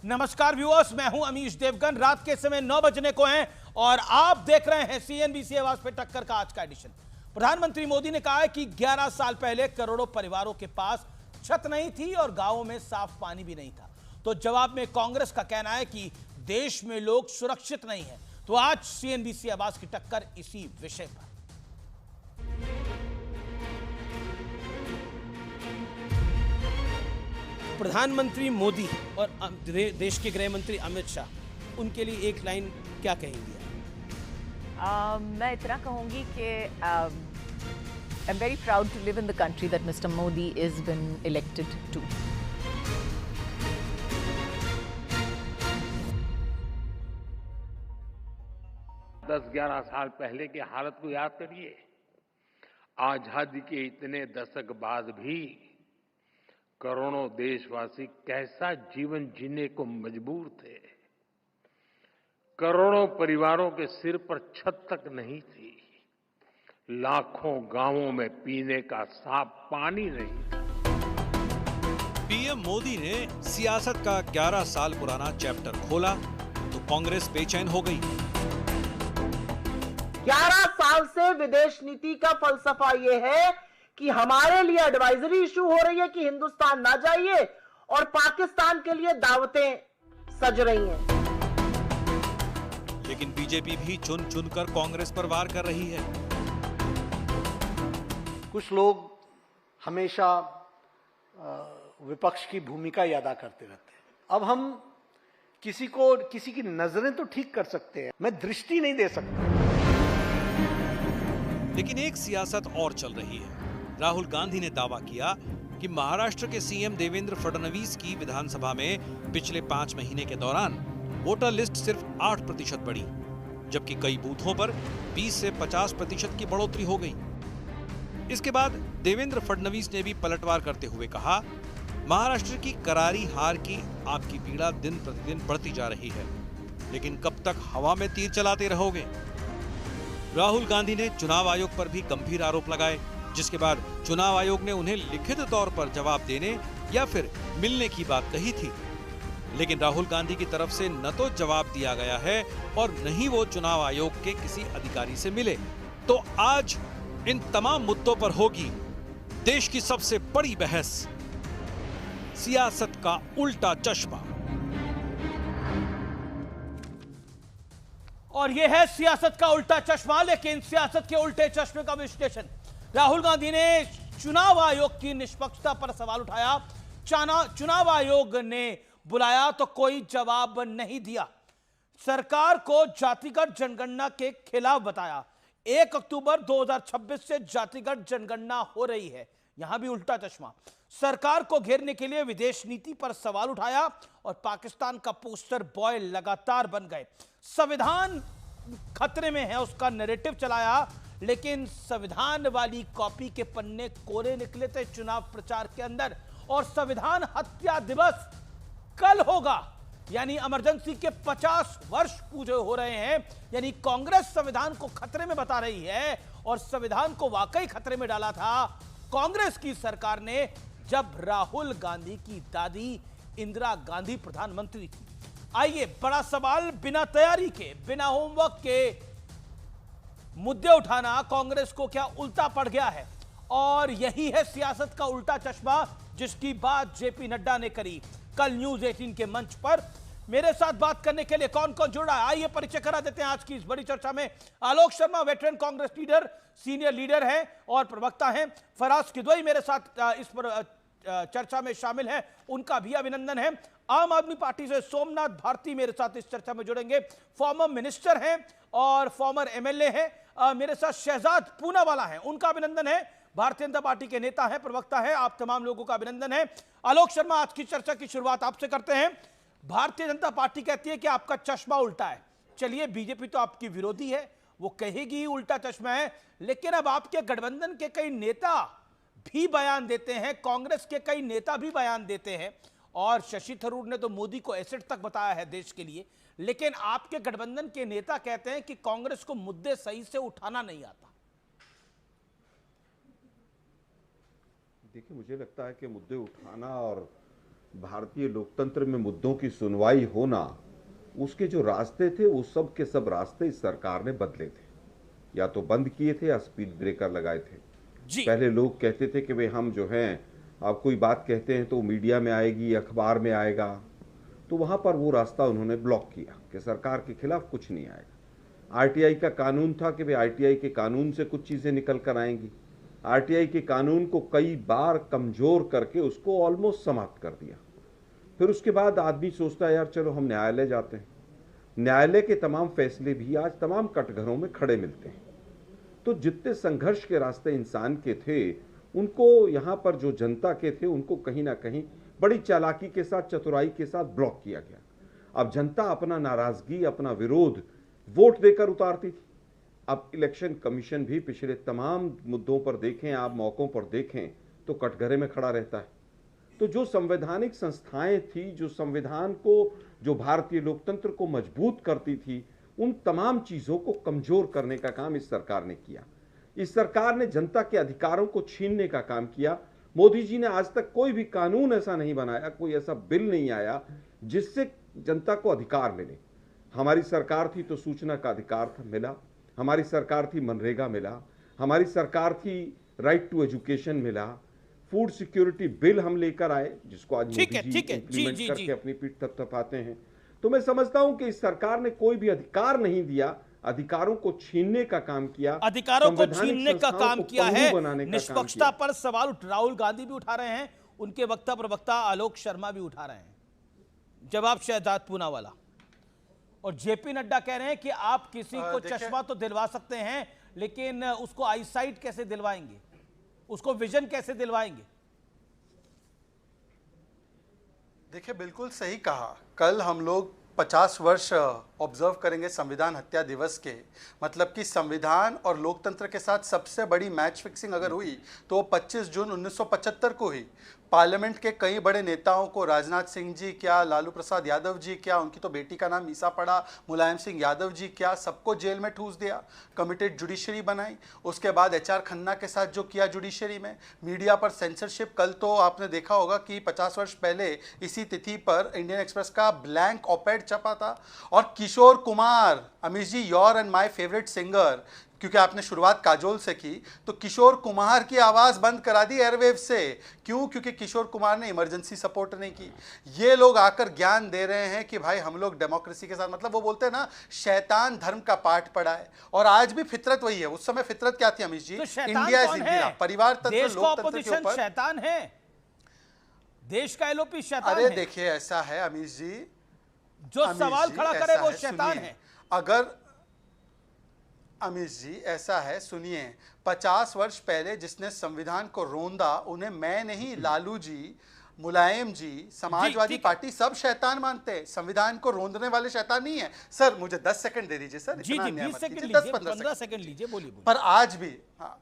नमस्कार व्यूअर्स, मैं हूं अमीश देवगन। रात के समय 9 बजने को हैं और आप देख रहे हैं सीएनबीसी आवाज पे टक्कर का आज का एडिशन। प्रधानमंत्री मोदी ने कहा है कि 11 साल पहले करोड़ों परिवारों के पास छत नहीं थी और गांवों में साफ पानी भी नहीं था। तो जवाब में कांग्रेस का कहना है कि देश में लोग सुरक्षित नहीं है। तो आज सीएनबीसी आवाज की टक्कर इसी विषय पर। प्रधानमंत्री मोदी और देश के गृह मंत्री अमित शाह, उनके लिए एक लाइन क्या कहेंगी? मैं इतना कहूंगी कि I am very proud to live in the country that mister Modi is been elected too. दस 11 साल पहले की हालत को याद करिए। आजादी के इतने दशक बाद भी करोड़ों देशवासी कैसा जीवन जीने को मजबूर थे। करोड़ों परिवारों के सिर पर छत तक नहीं थी। लाखों गांवों में पीने का साफ पानी नहीं था। पीएम मोदी ने सियासत का 11 साल पुराना चैप्टर खोला तो कांग्रेस बेचैन हो गई। 11 साल से विदेश नीति का फलसफा ये है कि हमारे लिए एडवाइजरी इशू हो रही है कि हिंदुस्तान ना जाइए और पाकिस्तान के लिए दावतें सज रही हैं। लेकिन बीजेपी भी चुन चुन कर कांग्रेस पर वार कर रही है। कुछ लोग हमेशा विपक्ष की भूमिका ही अदा करते रहते हैं। अब हम किसी की नजरें तो ठीक कर सकते हैं, मैं दृष्टि नहीं दे सकता। लेकिन एक सियासत और चल रही है। राहुल गांधी ने दावा किया कि महाराष्ट्र के सीएम देवेंद्र फडणवीस की विधानसभा में पिछले 5 महीने के दौरान वोटर लिस्ट सिर्फ 8% बढ़ी, जबकि कई बूथों पर 20 से 50% की बढ़ोतरी हो गई। इसके बाद देवेंद्र फडणवीस ने भी पलटवार करते हुए कहा, महाराष्ट्र की करारी हार की आपकी पीड़ा दिन प्रतिदिन बढ़ती जा रही है, लेकिन कब तक हवा में तीर चलाते रहोगे? राहुल गांधी ने चुनाव आयोग पर भी गंभीर आरोप लगाए, जिसके बाद चुनाव आयोग ने उन्हें लिखित तौर पर जवाब देने या फिर मिलने की बात कही थी। लेकिन राहुल गांधी की तरफ से न तो जवाब दिया गया है और न ही वो चुनाव आयोग के किसी अधिकारी से मिले। तो आज इन तमाम मुद्दों पर होगी देश की सबसे बड़ी बहस, सियासत का उल्टा चश्मा। और यह है सियासत का उल्टा चश्मा, लेकिन सियासत के उल्टे चश्मे का विश्लेषण। राहुल गांधी ने चुनाव आयोग की निष्पक्षता पर सवाल उठाया। चुनाव आयोग ने बुलाया तो कोई जवाब नहीं दिया। सरकार को जातिगत जनगणना के खिलाफ बताया। 1 अक्टूबर 2026 से जातिगत जनगणना हो रही है, यहां भी उल्टा चश्मा। सरकार को घेरने के लिए विदेश नीति पर सवाल उठाया और पाकिस्तान का पोस्टर बॉय लगातार बन गए। संविधान खतरे में है, उसका नैरेटिव चलाया, लेकिन संविधान वाली कॉपी के पन्ने कोरे निकले थे चुनाव प्रचार के अंदर। और संविधान हत्या दिवस कल होगा, यानी इमरजेंसी के 50 वर्ष पूरे हो रहे हैं। यानी कांग्रेस संविधान को खतरे में बता रही है और संविधान को वाकई खतरे में डाला था कांग्रेस की सरकार ने जब राहुल गांधी की दादी इंदिरा गांधी प्रधानमंत्री थी। आइए, बड़ा सवाल, बिना तैयारी के, बिना होमवर्क के मुद्दे उठाना कांग्रेस को क्या उल्टा पड़ गया है? और यही है सियासत का उल्टा चश्मा, जिसकी बात जेपी नड्डा ने करी कल न्यूज 18 के मंच पर। मेरे साथ बात करने के लिए कौन कौन जुड़ा है, आइए परिचय करा देते हैं आज की इस बड़ी चर्चा में। Alok Sharma veteran Congress leader, senior leader हैं और प्रवक्ता हैं। फराज किदवई मेरे साथ इस पर चर्चा में शामिल हैं, उनका भी अभिनंदन है। आम आदमी पार्टी से सोमनाथ भारती मेरे साथ इस चर्चा में जुड़ेंगे, फॉर्मर मिनिस्टर हैं और फॉर्मर एमएलए हैं। मेरे साथ शहजाद पूनावाला हैं, उनका अभिनंदन है, भारतीय जनता पार्टी के नेता हैं, प्रवक्ता हैं। आप तमाम लोगों का अभिनंदन है। आलोक शर्मा, आज की चर्चा की शुरुआत आपसे करते हैं। भारतीय जनता पार्टी कहती है कि आपका चश्मा उल्टा है। चलिए, बीजेपी तो आपकी विरोधी है, वो कहेगी उल्टा चश्मा है, लेकिन अब आपके गठबंधन के कई नेता भी बयान देते हैं, कांग्रेस के कई नेता भी बयान देते हैं, और शशि थरूर ने तो मोदी को एसेट तक बताया है देश के लिए। लेकिन आपके गठबंधन के नेता कहते हैं कि कांग्रेस को मुद्दे सही से उठाना नहीं आता। देखिए, मुझे लगता है कि मुद्दे उठाना और भारतीय लोकतंत्र में मुद्दों की सुनवाई होना, उसके जो रास्ते थे वो सब के सब रास्ते इस सरकार ने बदले थे, या तो बंद किए थे या स्पीड ब्रेकर लगाए थे। जी। पहले लोग कहते थे कि भाई हम जो हैं, आप कोई बात कहते हैं तो मीडिया में आएगी, अखबार में आएगा, तो वहां पर वो रास्ता उन्होंने ब्लॉक किया कि सरकार के खिलाफ कुछ नहीं आएगा। आरटीआई का कानून था कि भाई आरटीआई के कानून से कुछ चीजें निकल कर आएंगी। आरटीआई के कानून को कई बार कमजोर करके उसको ऑलमोस्ट समाप्त कर दिया। फिर उसके बाद आदमी सोचता है यार चलो हम न्यायालय जाते हैं। न्यायालय के तमाम फैसले भी आज तमाम कटघरों में खड़े मिलते हैं। तो जितने संघर्ष के रास्ते इंसान के थे, उनको यहाँ पर जो जनता के थे, उनको कहीं ना कहीं बड़ी चालाकी के साथ, चतुराई के साथ ब्लॉक किया गया। अब जनता अपना नाराजगी, अपना विरोध वोट देकर उतारती थी। अब इलेक्शन कमीशन भी पिछले तमाम मुद्दों पर देखें, आप मौकों पर देखें तो कटघरे में खड़ा रहता है। तो जो संवैधानिक संस्थाएं थी, जो संविधान को, जो भारतीय लोकतंत्र को मजबूत करती थी, उन तमाम चीजों को कमजोर करने का काम इस सरकार ने किया। इस सरकार ने जनता के अधिकारों को छीनने का काम किया। मोदी जी ने आज तक कोई भी कानून ऐसा नहीं बनाया, कोई ऐसा बिल नहीं आया जिससे जनता को अधिकार मिले। हमारी सरकार थी तो सूचना का अधिकार था, मिला। हमारी सरकार थी मनरेगा मिला। हमारी सरकार थी राइट टू एजुकेशन मिला। फूड सिक्योरिटी बिल हम लेकर आए, जिसको आज मोदी जी इंप्लीमेंट करके अपनी पीठ थपथपाते हैं। तो मैं समझता हूं कि इस सरकार ने कोई भी अधिकार नहीं दिया, अधिकारों को छीनने का काम किया, अधिकारों को छीनने का काम किया है। निष्पक्षता पर सवाल राहुल गांधी भी उठा रहे हैं, उनके वक्ता प्रवक्ता आलोक शर्मा भी उठा रहे हैं। जवाब शहजाद पूनावाला और जेपी नड्डा कह रहे हैं कि आप किसी को चश्मा तो दिलवा सकते हैं, लेकिन उसको आईसाइट कैसे दिलवाएंगे, उसको विजन कैसे दिलवाएंगे? देखिए, बिल्कुल सही कहा। कल हम लोग 50 वर्ष ऑब्जर्व करेंगे संविधान हत्या दिवस के। मतलब कि संविधान और लोकतंत्र के साथ सबसे बड़ी मैच फिक्सिंग अगर हुई तो 25 जून 1975 को हुई। पार्लियामेंट के कई बड़े नेताओं को, राजनाथ सिंह जी क्या, लालू प्रसाद यादव जी क्या, उनकी तो बेटी का नाम मीसा पड़ा, मुलायम सिंह यादव जी क्या, सबको जेल में ठूस दिया। कमिटेड जुडिशरी बनाई। उसके बाद एचआर खन्ना के साथ जो किया जुडिशरी में, मीडिया पर सेंसरशिप। कल तो आपने देखा होगा कि 50 वर्ष पहले इसी तिथि पर इंडियन एक्सप्रेस का ब्लैंक ऑपेड छपा था। और Kishore Kumar, Amish ji, your and my favourite singer, क्योंकि आपने शुरुआत काजोल से की, तो किशोर कुमार की आवाज़ बंद करा दी एयरवेव से। क्यों? क्योंकि किशोर कुमार ने इमरजेंसी सपोर्ट नहीं की। ये लोग आकर ज्ञान दे रहे हैं कि भाई हम लोग डेमोक्रेसी के साथ, मतलब वो बोलते हैं ना, शैतान धर्म का पाठ पढ़ा है। और आज भी फितरत वही है। उस समय फितरत क्या थी अमीश जी? तो इंडिया इज इंडिया, परिवार तंत्र, लोकतंत्र के ऊपर। शैतान है देश का एलओपी, शैतान है। अरे देखिए, ऐसा है अमीश जी, जो सवाल खड़ा करे वो शैतान है। अगर अमीश जी ऐसा है, सुनिए, 50 वर्ष पहले जिसने संविधान को रोंदा, उन्हें मैं नहीं, लालू जी, मुलायम जी, समाजवादी पार्टी सब शैतान मानते हैं। संविधान को रोंदने वाले शैतान नहीं है। सर मुझे 10 सेकंड दे दीजिए सर। जी 20 सेकंड लीजिए, 15 सेकंड लीजिए, बोलिए। पर आज भी, हाँ,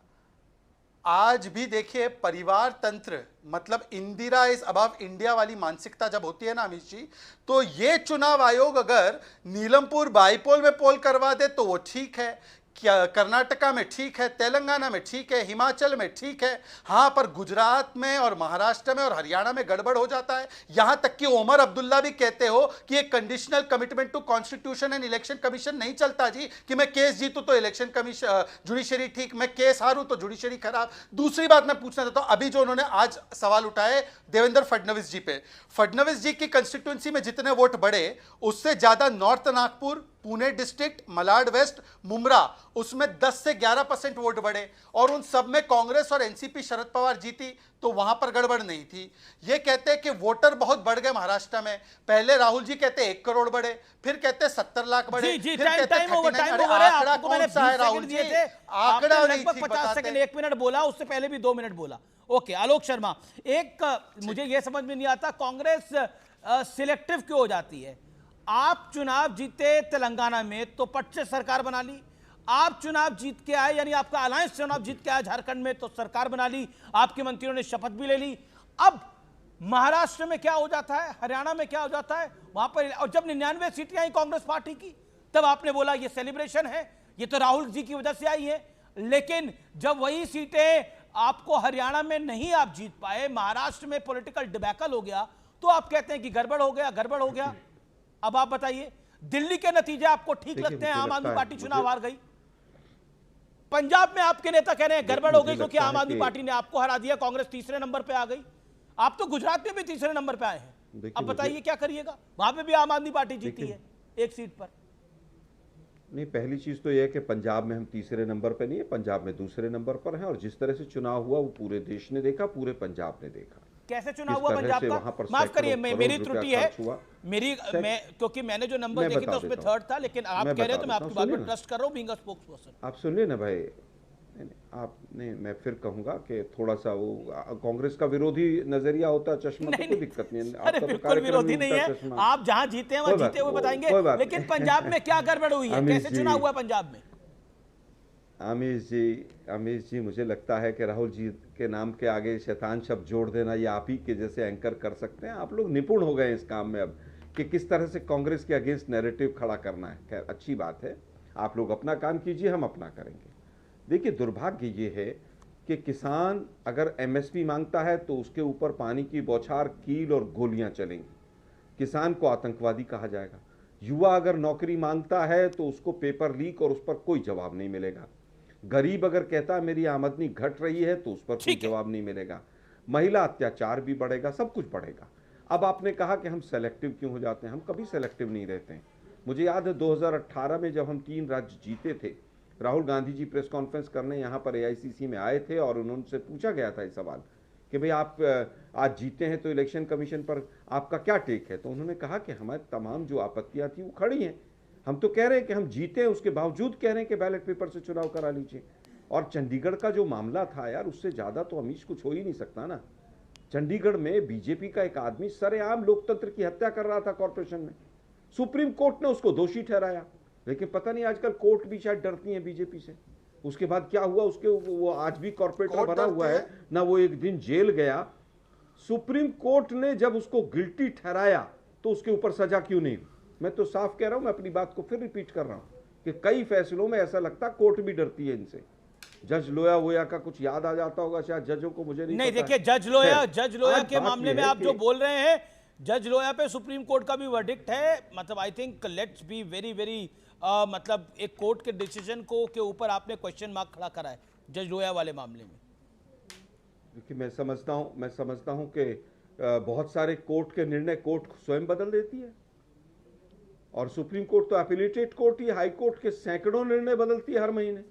आज भी देखिए, परिवार तंत्र, मतलब इंदिरा इज अबव इंडिया वाली मानसिकता जब होती है ना अमित जी, तो ये चुनाव आयोग अगर नीलमपुर बाईपोल में पोल करवा दे तो वो ठीक है, क्या कर्नाटका में ठीक है, तेलंगाना में ठीक है, हिमाचल में ठीक है। हाँ, पर गुजरात में और महाराष्ट्र में और हरियाणा में गड़बड़ हो जाता है। यहां तक कि उमर अब्दुल्ला भी कहते हो कि एक conditional commitment to constitution and election commission नहीं चलता जी, कि मैं केस जीतूं तो इलेक्शन कमीशन, जुडिशरी ठीक, मैं केस हारूं तो जुडिशरी खराब। दूसरी बात मैं पूछना चाहता हूं, अभी जो उन्होंने आज सवाल उठाए देवेंद्र फडणवीस जी पे, फडणवीस जी की कंस्टिट्यूंसी में जितने वोट बढ़े, उससे ज्यादा north Nagpur, Pune district, Malad west, Mumbra, उसमें 10 से 11% वोट बढ़े। और उन सब में कांग्रेस और एनसीपी शरद पवार जीती, तो वहां पर गड़बड़ नहीं थी। ये कहते हैं कि वोटर बहुत बढ़ गए महाराष्ट्र में। पहले राहुल जी कहते 1 करोड़ बढ़े, फिर कहते 70 लाख बढ़े, फिर कहते आंकड़ा कौन सा है राहुल जी? आंकड़ा नहीं थी, 50 सेकंड 1 मिनट बोला, उससे पहले भी 2 मिनट बोला। ओके, आलोक शर्मा, एक मुझे यह समझ में नहीं आता, कांग्रेस सिलेक्टिव क्यों हो जाती है? आप चुनाव जीते तेलंगाना में तो पट से सरकार बना ली, आप चुनाव जीत के आए, यानी आपका अलायंस चुनाव जीत के आया झारखंड में तो सरकार बना ली, आपके मंत्रियों ने शपथ भी ले ली। अब महाराष्ट्र में क्या हो जाता है, हरियाणा में क्या हो जाता है, वहां पर, और जब 99 सीटें आई कांग्रेस पार्टी की, तब आपने बोला ये सेलिब्रेशन है, ये तो राहुल जी की वजह से आई है। लेकिन जब वही सीटें आपको हरियाणा में नहीं आप जीत पाए, महाराष्ट्र में पॉलिटिकल डिबैकल हो गया, तो तो आप कहते हैं कि गड़बड़ हो गया, गड़बड़ हो गया। अब आप बताइए, दिल्ली के नतीजे आपको ठीक देखिए, लगते हैं? मुझे आम आदमी लगता है, पार्टी चुनाव मुझे- हार गई। पंजाब में आपके नेता कह रहे हैं गड़बड़ हो गई मुझे क्योंकि लगता आम है आदमी कि- पार्टी ने आपको हरा दिया, कांग्रेस तीसरे नंबर पे आ गई। आप तो गुजरात में भी तीसरे नंबर पे आए हैं। देखिए, अब बताइए मुझे- क्या करिएगा? वहां पे भी आम आदमी पार्टी जीती देखिए- है एक सीट पर। नहीं, पहली चीज तो यह है कि पंजाब में हम तीसरे नंबर पर नहीं है, पंजाब में दूसरे नंबर पर हैं। और जिस तरह से चुनाव हुआ वो पूरे देश ने देखा, पूरे पंजाब ने देखा। कैसे चुनाव किस हुआ तरह पंजाब से का? वहां पर माफ करिए, सैकड़ों मेरी करोड़ त्रुटि रुपया है। खर्च हुआ। मैं क्योंकि मैंने जो नंबर मैं देखे थे बता उसमें देता हूं। थर्ड था, लेकिन आप मैं कह रहे हैं बता तो मैं देता आपकी हूं, बात पर सुनिए ना। ट्रस्ट कर रहा हूं, बीइंग अ स्पोक्सपर्सन। आप सुनिए ना भाई, आपने, मैं फिर कहूंगा कि थोड़ा सा वो कांग्रेस का विरोधी नजरिया होता है चश्मा, तो कोई दिक्कत नहीं है। अरे आपका तो बिल्कुल कार्यक्रम विरोधी ही नहीं उल्टा है। चश्मा। आप जहां जीते हैं वहां कोई बात जीते हुए नहीं, बताएंगे, कोई बात लेकिन नहीं। पंजाब में क्या गड़बड़ हुई है? अमीश कैसे जी- चुनाव हुआ पंजाब में? आमिश जी, मुझे लगता है कि राहुल जी के नाम के आगे शैतान शब्द जोड़ देना ये आप ही के जैसे एंकर कर सकते हैं। आप लोग निपुण हो गए इस काम में अब, कि किस तरह से कांग्रेस के अगेंस्ट नैरेटिव खड़ा करना है। खैर, अच्छी बात है, आप लोग अपना काम कीजिए, हम अपना करेंगे। देखिए, दुर्भाग्य ये है कि किसान अगर एमएसपी मांगता है तो उसके ऊपर पानी की बौछार, कील और गोलियां चलेंगी। किसान को आतंकवादी कहा जाएगा। युवा अगर नौकरी मांगता है तो उसको पेपर लीक और उस पर कोई जवाब नहीं मिलेगा। गरीब अगर कहता है मेरी आमदनी घट रही है तो उस पर कोई जवाब नहीं मिलेगा। महिला अत्याचार भी बढ़ेगा, सब कुछ बढ़ेगा। अब आपने कहा कि हम सेलेक्टिव क्यों हो जाते हैं, हम कभी सेलेक्टिव नहीं रहते हैं। मुझे याद है 2018 में जब हम 3 राज्य जीते थे, राहुल गांधी जी प्रेस कॉन्फ्रेंस करने यहाँ पर AICC में आए थे और उनसे पूछा गया था ये सवाल कि भाई आप आज जीते हैं तो इलेक्शन कमीशन पर आपका क्या टेक है। तो उन्होंने कहा कि हमारे तमाम जो आपत्तियां थी वो खड़ी हैं। हम तो कह रहे हैं कि हम जीते हैं, उसके बावजूद कह रहे हैं कि बैलेट पेपर से चुनाव करा लीजिए। और चंडीगढ़ का जो मामला था यार, उससे ज़्यादा तो अमीश कुछ हो ही नहीं सकता ना। चंडीगढ़ में बीजेपी का एक आदमी सरेआम लोकतंत्र की हत्या कर रहा था कॉरपोरेशन में। सुप्रीम कोर्ट ने उसको दोषी ठहराया, लेकिन पता नहीं आजकल कोर्ट भी शायद डरती है बीजेपी से। उसके बाद क्या हुआ, उसके वो आज भी कॉर्पोरेटर बना हुआ है ना, वो एक दिन जेल गया। सुप्रीम कोर्ट ने जब उसको गिल्टी ठहराया तो उसके ऊपर सजा क्यों नहीं हुई? मैं तो साफ कह रहा हूं, मैं अपनी बात को फिर रिपीट कर रहा हूं कि कई फैसलों में ऐसा लगता कोर्ट भी डरती है इनसे। जज लोया वोया का कुछ याद आ जाता होगा शायद जजों को, मुझे नहीं पता। देखिए, जज लोया के मामले में आप जो बोल रहे हैं, जज लोया पे सुप्रीम कोर्ट का भी वर्डिक्ट है। मतलब I think let's be very very, मतलब एक कोर्ट के डिसीजन को के ऊपर आपने क्वेश्चन मार्क खड़ा करा है जज लोया वाले मामले में। देखिए, मैं समझता हूं कि बहुत सारे कोर्ट के निर्णय कोर्ट स्वयं बदल देती है, और सुप्रीम कोर्ट तो अपीलेटेड कोर्ट ही, हाई कोर्ट के सैकड़ों निर्णय बदलती है हर महीने।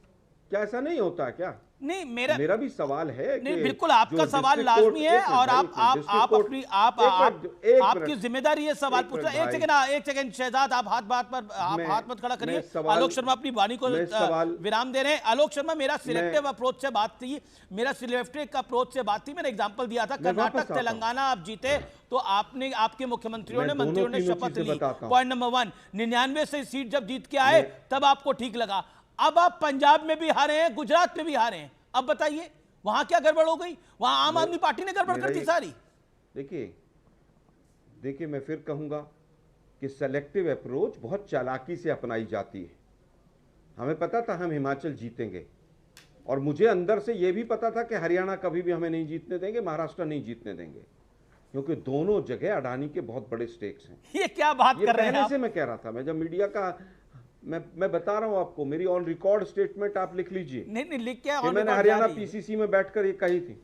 क्या ऐसा नहीं होता क्या? नहीं, मेरा भी सवाल है नहीं, कि बिल्कुल आपका सवाल लाजमी है, और आप अपनी आपकी जिम्मेदारी है सवाल पूछना। एक सेकंड शहजाद, आप हाथ मत खड़ा करिए। आलोक शर्मा अपनी वाणी को विराम दे रहे हैं। आलोक शर्मा, मेरा सिलेक्टिव अप्रोच से बात थी, मैंने एग्जांपल दिया था कर्नाटक तेलंगाना आप जीते तो आपने, आपके मुख्यमंत्रियों ने, मंत्रियों ने शपथ ली। पॉइंट नंबर 1, 99 से सीट जब जीत के आए तब आपको ठीक लगा। अब आप पंजाब में भी हारे हैं, गुजरात में भी हारे हैं। अब बताइए वहां क्या गड़बड़ हो गई? वहां आम आदमी पार्टी ने गड़बड़ कर दी सारी। देखिए, मैं फिर कहूंगा कि सेलेक्टिव अप्रोच बहुत चालाकी से अपनाई जाती है। हमें पता था हम हिमाचल जीतेंगे, और मुझे अंदर से यह भी पता था कि हरियाणा कभी भी हमें नहीं जीतने देंगे, महाराष्ट्र नहीं जीतने देंगे, क्योंकि दोनों जगह अडानी के बहुत बड़े स्टेक्स हैं। ये क्या बात कर रहे हैं आप? से मैं कह रहा था, मैं जब मीडिया का, मैं बता रहा हूं आपको, मेरी ऑन रिकॉर्ड स्टेटमेंट आप लिख लीजिए। नहीं लिख क्या? मैंने हरियाणा PCC में बैठकर ये कही थी।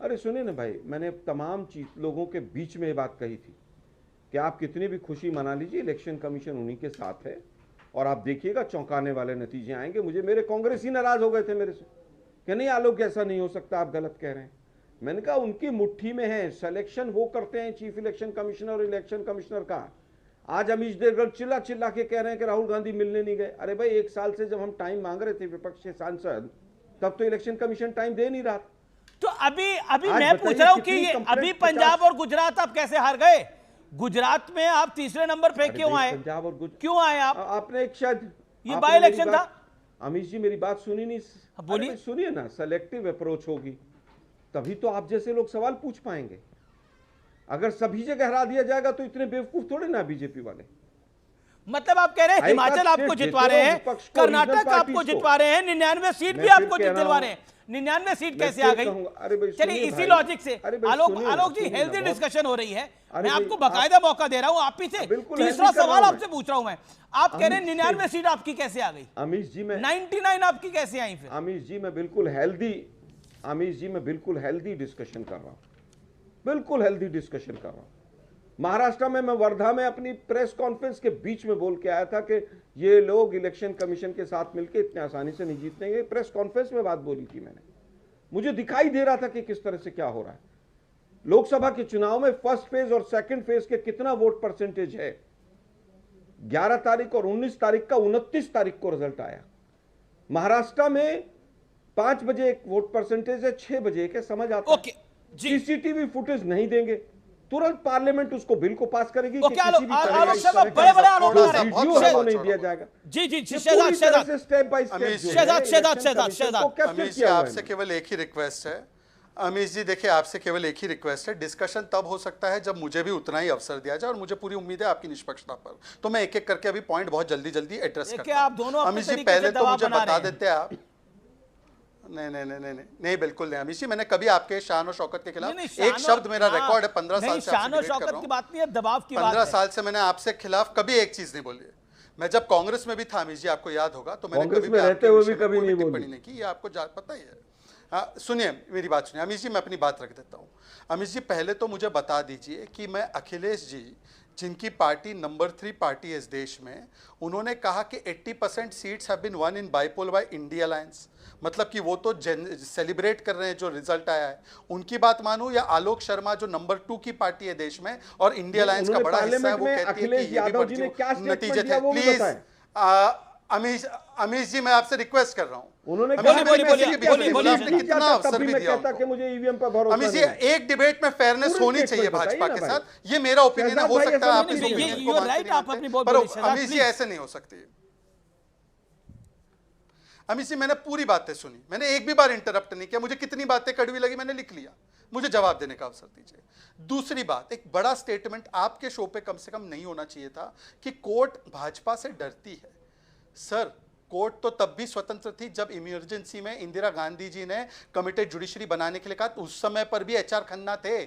अरे सुनिए ना भाई, मैंने तमाम लोगों के बीच में ये बात कही थी कि आप कितनी भी खुशी मना लीजिए, इलेक्शन कमीशन उन्हीं के साथ है, और आप देखिएगा चौंकाने वाले नतीजे आएंगे। मेरे कांग्रेस ही नाराज हो गए थे मेरे से कि नहीं आलोक, ऐसा नहीं हो सकता, आप गलत कह रहे हैं। मैंने कहा उनकी मुट्ठी में है, सिलेक्शन वो करते हैं, चीफ इलेक्शन कमिश्नर और इलेक्शन कमिश्नर का। आज अमीश देवगन चिल्ला चिल्ला के कह रहे हैं कि राहुल गांधी मिलने नहीं गए। अरे भाई, 1 साल से जब हम टाइम मांग रहे थे विपक्ष के सांसद, तब तो इलेक्शन कमीशन टाइम दे नहीं रहा। तो अभी मैं पूछ रहा हूं कि अभी पंजाब और गुजरात आप कैसे हार गए? गुजरात में आप तीसरे नंबर पे क्यों आए? पंजाब और क्यों आए आप? आपने एक शायद ये बाय इलेक्शन था। अमीश जी, मेरी बात सुनी नहीं। बोलिए। सुनिए ना, सेलेक्टिव अप्रोच होगी तभी तो आप जैसे लोग सवाल पूछ पाएंगे। अगर सभी जगह हरा दिया जाएगा तो इतने बेवकूफ थोड़े ना बीजेपी वाले। मतलब आप कह रहे हैं हिमाचल आपको जितवा रहे हैं, कर्नाटक आपको जितवा रहे हैं, 99 सीट भी आपको दिलवा रहे हैं। 99 सीट मैं कैसे फिर आ गई? कहूंगा, अरे भाई चलिए सुनिए इसी भाई, लॉजिक से अरे भाई आलोक सुनिए ना, आलोक जी सुनिए ना, हेल्दी बहुत- डिस्कशन हो रही है। अरे मैं भाई, आपको बाकायदा मौका दे रहा हूं आप ही से। बिल्कुल तीसरा healthy कर रहा सवाल हूं आपसे मैं। पूछ रहा हूं मैं, आप कह रहे हैं अमित 99 सीट आपकी कैसे आ गई? अमीश जी मैं 99 आपकी कैसे आई फिर? आमिश जी मैं बिल्कुल हेल्दी आमिश जी मैं बिल्कुल हेल्दी डिस्कशन कर रहा हूं, बिल्कुल हेल्दी डिस्कशन कर रहा हूं। महाराष्ट्र में मैं वर्धा में अपनी प्रेस कॉन्फ्रेंस के बीच में बोल के आया था कि ये लोग इलेक्शन कमीशन के साथ मिलकर इतने आसानी से नहीं जीतेंगे। प्रेस कॉन्फ्रेंस में बात बोली थी मैंने। मुझे दिखाई दे रहा था कि किस तरह से क्या हो रहा है। लोकसभा के चुनाव में फर्स्ट फेज और सेकंड फेज के कितना वोट परसेंटेज है, 11 तारीख और 19 तारीख का 29 तारीख को रिजल्ट आया। महाराष्ट्र में 5 बजे एक वोट परसेंटेज है, 6 बजे एक है, समझ आता है। ओके जी, सीसीटीवी फुटेज नहीं देंगे, तुरंत पार्लियामेंट उसको बिल को पास करेगी कि ओके, किसी भी तरह आलोक का इस साहब तरह का बड़े-बड़े आरोप जो लगा रहे हैं। वीडियो है वो बहुत नहीं छोड़ो। दिया जाएगा। जी जी ये शहजाद पूरी तरह शहजाद से स्टेप बाय स्टेप अमीश जो है, शहजाद, इलेक्शन शहजाद, कमीशन शहजाद। को कैप्चर अमीश जी किया हुआ है आपसे केवल एक ही रिक्वेस्ट है। अमीश जी देखिए, आपसे केवल एक ही रिक्वेस्ट है, डिस्कशन तब हो सकता है जब मुझे भी उतना ही अवसर दिया जाए, और मुझे पूरी उम्मीद है आपकी निष्पक्षता पर। तो मैं एक एक करके अभी पॉइंट बहुत जल्दी जल्दी एड्रेस देखिए, करता हूं। आप दोनों अपने अमीश जी तरीके से पहले तो दबाव मुझे बना बता रहे हैं। देते आप नहीं बिल्कुल नहीं अमीश जी, मैंने कभी आपके शान और शौकत के खिलाफ नहीं, एक शब्द, मेरा हाँ, रिकॉर्ड है 15 साल नहीं, से शान और आपसे डिबेट कर शौकत रहा की हूं। बात नहीं है, दबाव की बात 15 है। साल से मैंने आपसे खिलाफ कभी एक चीज नहीं बोली है। मैं जब कांग्रेस में भी था अमीश जी, आपको याद होगा, तो मैंने कांग्रेस कभी में भी रहते आपके हुए विषय भी में कभी कोई नहीं टिप्पणी बोली। नहीं की, ये आपको पता ही है। सुनिए मेरी बात सुनिए अमीश जी, मैं अपनी बात रख देता हूँ। अमीश जी पहले तो मुझे बता दीजिए कि मैं अखिलेश जी, जिनकी पार्टी नंबर 3 पार्टी है इस देश में, उन्होंने कहा कि 80% seats have been won in bypoll by India alliance, मतलब कि वो तो सेलिब्रेट कर रहे हैं जो रिजल्ट आया है, उनकी बात मानूं, या आलोक शर्मा जो नंबर 2 की पार्टी है देश में और इंडिया अलायंस का बड़ा हिस्सा है, वो कहती है कि ये भी नतीजे थे। प्लीज अमीश जी मैं आपसे रिक्वेस्ट कर रहा हूं, उन्होंने कितना अवसर भी दिया कहता कि मुझे ईवीएम पर भरोसा अमीश जी, नहीं है। एक डिबेट में फेयरनेस पूरे होनी स्टेट चाहिए में बताइए भाजपा ना के भाई। साथ। ये मेरा ओपिनियन है, हो शहजाद सकता है भाई, आपकी ऐसा नहीं opinion है। को You're मानते right, नहीं आप मानते, अपनी बहुत पर बोलिए, शहजाद, अमीश जी please। ऐसे नहीं हो सकती। अमीश जी मैंने पूरी बातें सुनी, मैंने एक भी बार इंटरप्ट नहीं किया, मुझे कितनी बातें कड़वी लगी मैंने लिख लिया, मुझे जवाब देने का अवसर दीजिए। दूसरी बात, एक बड़ा स्टेटमेंट आपके शो पे कम से कम नहीं होना चाहिए था कि कोर्ट भाजपा से डरती है। सर, कोर्ट तो तब भी स्वतंत्र थी जब इमरजेंसी में इंदिरा गांधी जी ने कमिटेड जुडिशरी बनाने के लिए कहा, उस समय पर भी एचआर खन्ना थे।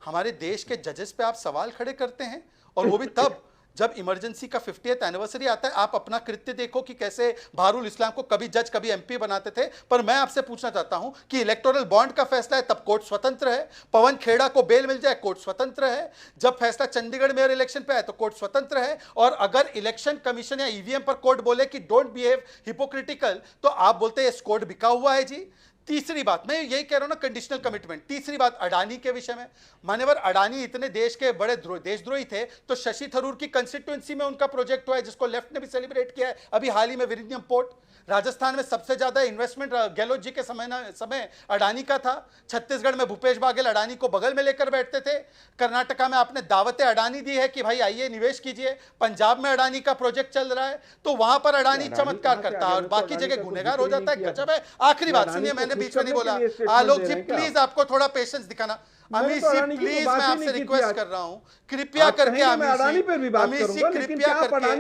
हमारे देश के जजेस पे आप सवाल खड़े करते हैं, और वो भी तब जब इमरजेंसी का 50th एनिवर्सरी आता है। आप अपना कृत्य देखो कि कैसे बहारुल इस्लाम को कभी जज कभी एमपी बनाते थे। पर मैं आपसे पूछना चाहता हूं कि इलेक्टोरल बॉन्ड का फैसला है तब कोर्ट स्वतंत्र है, पवन खेड़ा को बेल मिल जाए कोर्ट स्वतंत्र है, जब फैसला चंडीगढ़ मेयर इलेक्शन पे आए तो कोर्ट स्वतंत्र है, और अगर इलेक्शन कमीशन या ईवीएम पर कोर्ट बोले कि डोंट बिहेव हिपोक्रिटिकल, तो आप बोलते हैं कोर्ट बिका हुआ है जी। तीसरी बात, मैं यही कह रहा हूं ना, कंडीशनल कमिटमेंट। तीसरी बात अडानी के विषय में, मान्यवर अडानी इतने देश के बड़े देशद्रोही थे, तो शशि थरूर की कंस्टिट्यूएंसी में उनका प्रोजेक्ट हुआ है जिसको लेफ्ट ने भी सेलिब्रेट किया है अभी हाल ही में, विरिनियम पोर्ट। राजस्थान में सबसे ज्यादा इन्वेस्टमेंट गहलोत जी के समय अडानी का था। छत्तीसगढ़ में भूपेश बाघेल अडानी को बगल में लेकर बैठते थे। कर्नाटका में आपने दावतें अडानी दी है कि भाई आइए निवेश कीजिए। पंजाब में अडानी का प्रोजेक्ट चल रहा है, तो वहां पर अडानी चमत्कार करता है और बाकी जगह गुनहगार हो जाता है। गजब है। आखिरी बात सुनिए, मैंने बीच में नहीं बोला, आलोक जी प्लीज आपको थोड़ा पेशेंस दिखाना। अमीश जी प्लीज मैं आपसे रिक्वेस्ट कर रहा हूं, कृपया करके अमीश जी कृपया करके,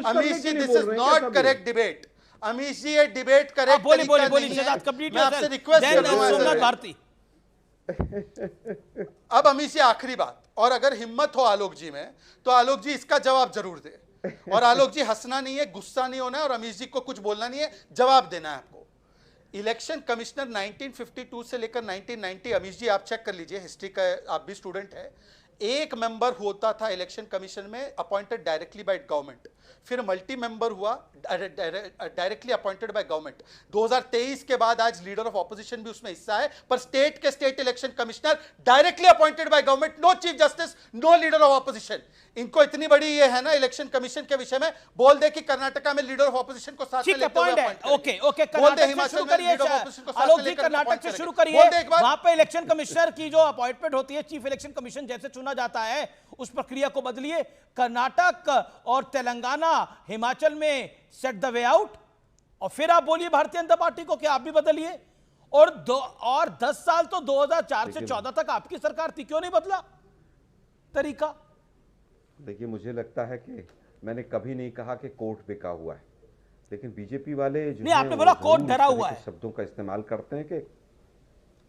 Amish ji this is not correct debate. Amish ji ये डिबेट करेक्ट बोलिए मैं आपसे रिक्वेस्ट कर रहा हूं सोमनाथ भारती। अब अमीश जी आखिरी बात, और अगर हिम्मत हो आलोक जी में तो आलोक जी इसका जवाब जरूर दे। और आलोक जी हंसना नहीं है, गुस्सा नहीं होना है, और अमीश जी को कुछ बोलना नहीं है, जवाब देना है आपको। इलेक्शन कमिश्नर 1952 से लेकर 1990, अमीश जी आप चेक कर लीजिए, हिस्ट्री का आप भी स्टूडेंट है, एक मेंबर होता था इलेक्शन कमीशन में अपॉइंटेड डायरेक्टली बाय गवर्नमेंट, फिर मल्टी मेंबर हुआ डायरेक्टली अपॉइंटेड बाय गवर्नमेंट। 2023 के बाद आज लीडर ऑफ ऑपोजिशन भी उसमें हिस्सा है, पर स्टेट के state election commissioner directly appointed by government, no chief justice, no leader of opposition. इनको इतनी बड़ी ये है ना इलेक्शन कमीशन के विषय में, बोल दे कि कर्नाटका में लीडर ऑफ ऑपोजिशन को साथ में लेते हुए अपॉइंट करें। ओके ओके, बोल दे कर्नाटक से हिमाचल शुरू में करिए, लीडर ऑफ ऑपोजिशन को साथ आलोक में जी लेकर कर्नाटक से शुरू बोल करिए। दे एक बार। वहां पे इलेक्शन कमिश्नर की जो अपॉइंटमेंट होती है, चीफ इलेक्शन कमीशन जैसे चुना जाता है, उस प्रक्रिया को बदलिए। कर्नाटक और तेलंगाना, हिमाचल में सेट द वे आउट, और फिर आप बोलिए भारतीय जनता पार्टी को कि आप भी बदलिए। और 10 साल तो 2004 से 14 तक आपकी सरकार थी, क्यों नहीं बदला तरीका? देखिए, मुझे लगता है कि मैंने कभी नहीं कहा कि कोर्ट बिका हुआ है, लेकिन बीजेपी वाले जो नहीं, आपने बोला कोर्ट डरा हुआ है, शब्दों का इस्तेमाल करते हैं कि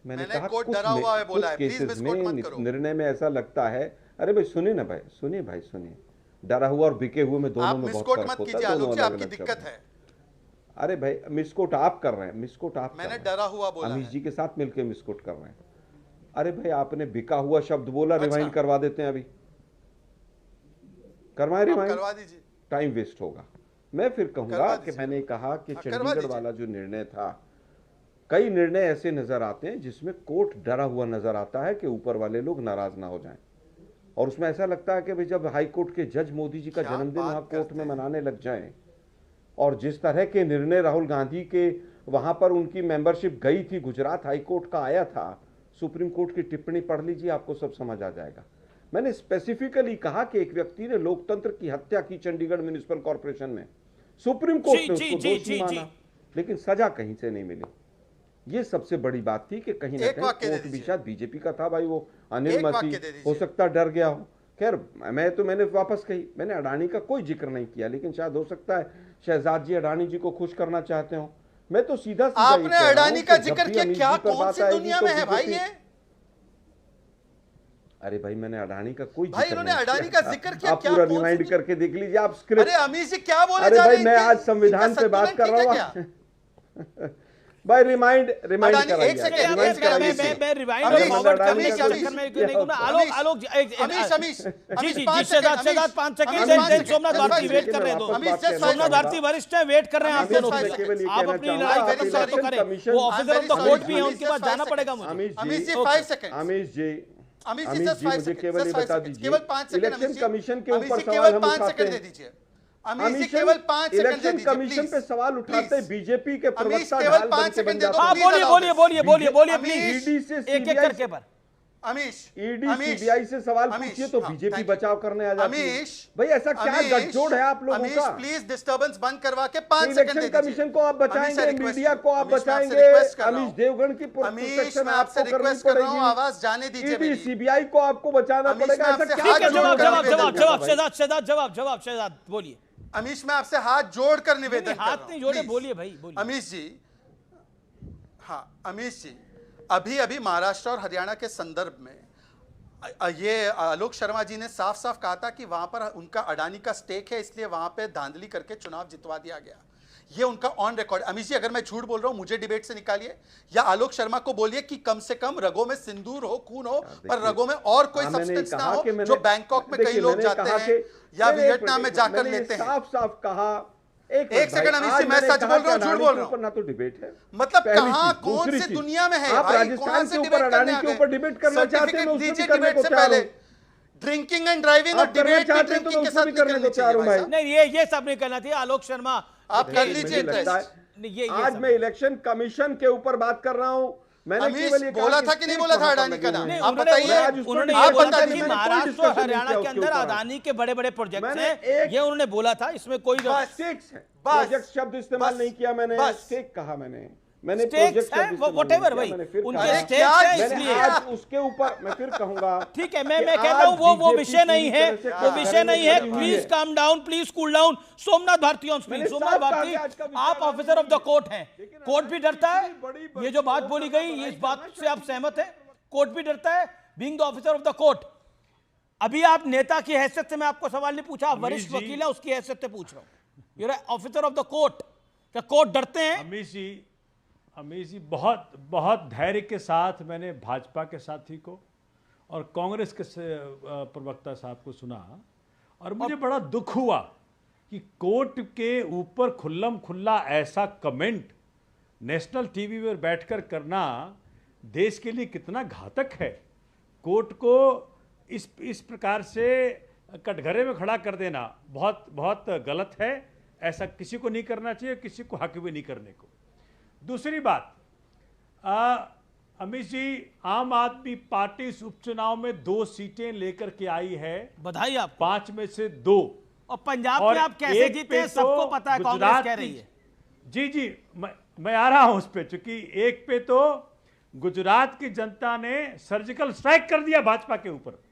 मैंने मैंने कहा कोर्ट कुछ डरा हुआ है बोला है, प्लीज केसेस मिसकोट मत में करो। निर्णय में ऐसा लगता है, अरे भाई सुनिए ना भाई, सुनिए भाई सुनिए, डरा हुआ और बिके हुए में दोनों आप में बहुत मिसकोट फर्क मत होता कीजिए है, दोनों आलोक जी, अलग आपकी अलग दिक्कत शब्द है। हैं। अरे भाई मिसकोट आप कर रहे हैं, मिसकोट आप मैंने कर रहे डरा हैं, हुआ बोला अमीश है। जी के साथ मिलकर मिसकोट कर रहे हैं। अरे भाई आपने बिका हुआ शब्द बोला, अच्छा। रिवाइंड करवा देते हैं, अभी करवाएं आप रिवाइंड, करवा दीजिए। टाइम वेस्ट होगा। मैं फिर कहूंगा करवा कि दीजिए। मैंने कहा कि हाँ, करवा चंडीगढ़ दीजिए। वाला जो निर्णय था, कई निर्णय ऐसे नजर आते हैं जिसमें कोर्ट डरा हुआ नजर आता है कि ऊपर वाले लोग नाराज ना हो जाएं, और उसमें ऐसा लगता है कि भाई जब हाई कोर्ट के जज मोदी जी का क्या जन्मदिन बात वहां कोर्ट करते में हैं। मनाने लग जाएं, और जिस तरह के निर्णय राहुल गांधी के वहां पर उनकी मेंबरशिप गई थी, गुजरात हाई कोर्ट का आया था, सुप्रीम कोर्ट की टिप्पणी पढ़ लीजिए, आपको सब समझ आ जाएगा। मैंने स्पेसिफिकली कहा कि एक व्यक्ति ने लोकतंत्र की हत्या की चंडीगढ़ म्युनिसिपल कॉर्पोरेशन में, सुप्रीम कोर्ट ने उसको दोषी माना, लेकिन सजा कहीं से नहीं मिली। ये सबसे बड़ी बात थी कि कहीं ना एक कहीं वाक्य दे कोर्ट भी दीजिए। शायद बीजेपी का था, भाई वो अनिल एक वाक्य मसीह दे दीजिए। हो सकता डर गया हो। खैर मैंने वापस कही, मैंने अडानी का कोई जिक्र नहीं किया, लेकिन शायद हो सकता है शहजाद जी अडानी जी को खुश करना चाहते हो। मैं तो सीधा सीधा ये आपने कह रहा हूं अडानी कि का जब जिक्र भी किया, अमीश क्या जी पर कौन बात सी आएगी दुनिया तो में है भाई बीजेपी ये? अरे भाई मैंने अडानी का कोई भाई जिक्र इन्होंने नहीं अडानी किया। का जिक्र किया, आप क्या पूरा कौन सी रिमाइंड दुनिया- करके देख लीजिए, आप अरे स्क्रिप्ट। अमीश जी क्या बोले अरे जा भाई रहे मैं हैं? आज संविधान इनका पे बात सत्तुलन कर ठीक है रहा क्या? हूँ भाई, रिमाइंड अडानी, कराइए, एक सेकंड, रिमाइंड एक सेकंड, कराइए। अमीश जी। मैं रिवाइंड अमीश, और फॉरवर्ड करने अमीश, के अमीश, चक्कर में Alok Alok ji, Amish, ji 5 Shehzad second, Shehzad 5 second, Amish, then 5 then Somnath second, Bharti 5 wait second, कर रहे हैं दो। Amish, just 5 Somnath second. भारती वरिष्ठ हैं, वेट कर रहे हैं आप अमीश, दोनों just के 5 लिए। सेकंड। आप अपनी लड़ाई very खत्म sorry. तो करें, कमीशन- वो officer of the I'm very court भी है, sorry. उनके पास Just जाना 5 पड़ेगा अमीश मुझे। जी, अमीश जी Okay. 5 सेकंड। अमीश जी, अमीश जी अमीश just जी 5 मुझे सेकंड, केवल ये just 5 बता सेकंड, दीजिए, केवल 5 सेकंड इलेक्शन अमीश जी। कमीशन के अमीश ऊपर जी सवाल केवल हम 5 उठाते सेकंड दे हैं। दीजिए। अमीश जी केवल 5 सेकंड दे इलेक्शन दीजिए कमीशन पे प्लीज। सवाल उठाते हैं, बीजेपी के अमीश प्रवक्ता केवल ढाल 5 बन के सेकंड बन दे दो, जाते हाँ हैं। please बोलिए allow बोलिए this. बोलिए बोलिए बोलिए अमीश, प्लीज, ईडी से एक एक सीबीआई करके पर। अमीश ईडी अमीश, सीबीआई से सवाल अमीश, पूछिए तो हाँ, बीजेपी thank you. बचाव करने आ जाती है। अमीश, भाई ऐसा क्या अमीश, गठजोड़ है आप लोगों अमीश का? प्लीज डिस्टर्बेंस बंद करवा के 5 सेकंड इलेक्शन दे दीजिए। कमीशन को आप बचाएंगे, अमीश, I मीडिया request को you. आप अमीश, मैं आपसे बचाएंगे, request कर रहा अमीश हूं। देवगन की अमीश प्रोटेक्शन मैं आपसे आपको करनी रिक्वेस्ट कर रहा हूं, पड़ेगी, आवाज जाने दीजिए ईडी मेरी। सीबीआई को आपको बचाना अमीश, पड़ेगा। मैं ऐसा आपसे क्या हाथ ठीक है, जोड़ जवाब कर जवाब निवेदन जवाब कर रहा जवाब शहजाद शहजाद जवाब जवाब शहजाद बोलिए। अमीश मैं आपसे हाथ जोड़कर निवेदन कर रहा हाथ हूं, नहीं जोड़े, please. बोलिए भाई बोलिए। अमीश जी, हाँ अमीश जी, अभी अभी महाराष्ट्र और हरियाणा के संदर्भ में ये आलोक शर्मा जी ने साफ साफ कहा था कि वहां पर उनका अडानी का स्टेक है, इसलिए वहां पे धांधली करके चुनाव जितवा दिया गया। ये उनका ऑन रिकॉर्ड। अमीश जी अगर मैं झूठ बोल रहा हूं मुझे डिबेट से निकालिए, या आलोक शर्मा को बोलिए कि कम से कम रगों में सिंदूर हो, खून हो, पर रगों में और कोई हाँ, मैंने सब्सटेंस ना कहा हो कि मैंने- जो बैंकॉक में कई देखिए, लोग मैंने जाते कहा हैं कि- या नहीं, वियतनाम में जाकर मैंने लेते हैं। साफ साफ कहा, एक सेकंड अमीश जी, मैं सच बोल रहा हूं, झूठ बोल रहा हूं? ना तो डिबेट है, मतलब पहली कहाँ चीज। कौन दूसरी सी चीज, दुनिया में है आप भाई? राजस्थान कौन के से ऊपर डिबेट अडानी करने के आ ऊपर गए? डिबेट करना चाहते हैं, मैं सर्टिफिकेट उसमें भी दीजिए करने डिबेट को से तैयार पहले। हूं। ड्रिंकिंग एंड ड्राइविंग और आप करना डिबेट चाहते भी हैं तो ड्रिंकिंग के उसमें साथ भी नहीं करने करनी को तैयार हूं चाहिए मैं। भाई नहीं ये सब नहीं करना चाहिए आलोक शर्मा। आप कर मुझे लीजिए लगता इंटरेस्ट। है नहीं, ये आज सब- मैं इलेक्शन कमीशन के ऊपर बात कर रहा हूं। मैंने अमीश केवल ये कहा बोला था कि नहीं बोला था वहां पर अडानी का लगे नाम? हुए हैं। आप उन्होंने बताइए। आज उसको उन्होंने आप ये बोला बता था दीजिए, कि मैंने कोई महाराष्ट्र और discussion नहीं हरियाणा किया के उसके अंदर ऊपर। अडानी के बड़े बड़े प्रोजेक्ट मैंने हैं, एक- ये उन्होंने बोला था, इसमें कोई स्टेक्स है, बस। प्रोजेक्ट शब्द इस्तेमाल बस। नहीं किया मैंने, बस। स्टेक कहा मैंने स्टेक्स प्रोजेक्ट है शब्द वो इस्तेमाल व्हाटएवर नहीं भाई, किया, मैंने फिर उनके कहा। अरे स्टेक्स क्या है चीज मैंने इसलिए। आज उसके ऊपर मैं फिर कहूंगा, ठीक है, मैं कि कहता आज हूं वो बीजेपी विषय नहीं है, पूरी तरह से वो क्या विषय करने नहीं में है। लगी हुई प्लीज है। Calm down, please cool down. Somnath Bharti on screen. मैंने सोमनाथ साफ कहा भारती, कि आज का विषय आप Adani officer of the court हैं, लेकिन कोर्ट भी डरता है। बड़ी ये जो बात बोली गई, इस बात से आप सहमत हैं? कोर्ट भी डरता है, being the officer of the court. अभी आप नेता की हैसियत से मैं आपको सवाल नहीं पूछा, आप वरिष्ठ वकील है, उसकी हैसियत से पूछ रहा हूं। Your officer of the court. क्या कोर्ट डरते हैं? अमीश जी बहुत बहुत धैर्य के साथ मैंने भाजपा के साथी को और कांग्रेस के प्रवक्ता साहब को सुना, और मुझे बड़ा दुख हुआ कि कोर्ट के ऊपर खुल्लम खुल्ला ऐसा कमेंट नेशनल टीवी पर बैठकर करना देश के लिए कितना घातक है। कोर्ट को इस प्रकार से कटघरे में खड़ा कर देना बहुत बहुत गलत है। ऐसा किसी को नहीं करना चाहिए, किसी को हक भी नहीं करने को। दूसरी बात, अमीश जी, आम आदमी पार्टी इस उपचुनाव में 2 सीटें लेकर के आई है, बधाई आप। 5 में से 2। और पंजाब और में आप कैसे एक जीते पे हैं तो सबको पता है, कांग्रेस गुजरात कह की- रही है। जी मैं आ रहा हूं उस पे, चूंकि एक पे तो गुजरात की जनता ने सर्जिकल स्ट्राइक कर दिया भाजपा के ऊपर।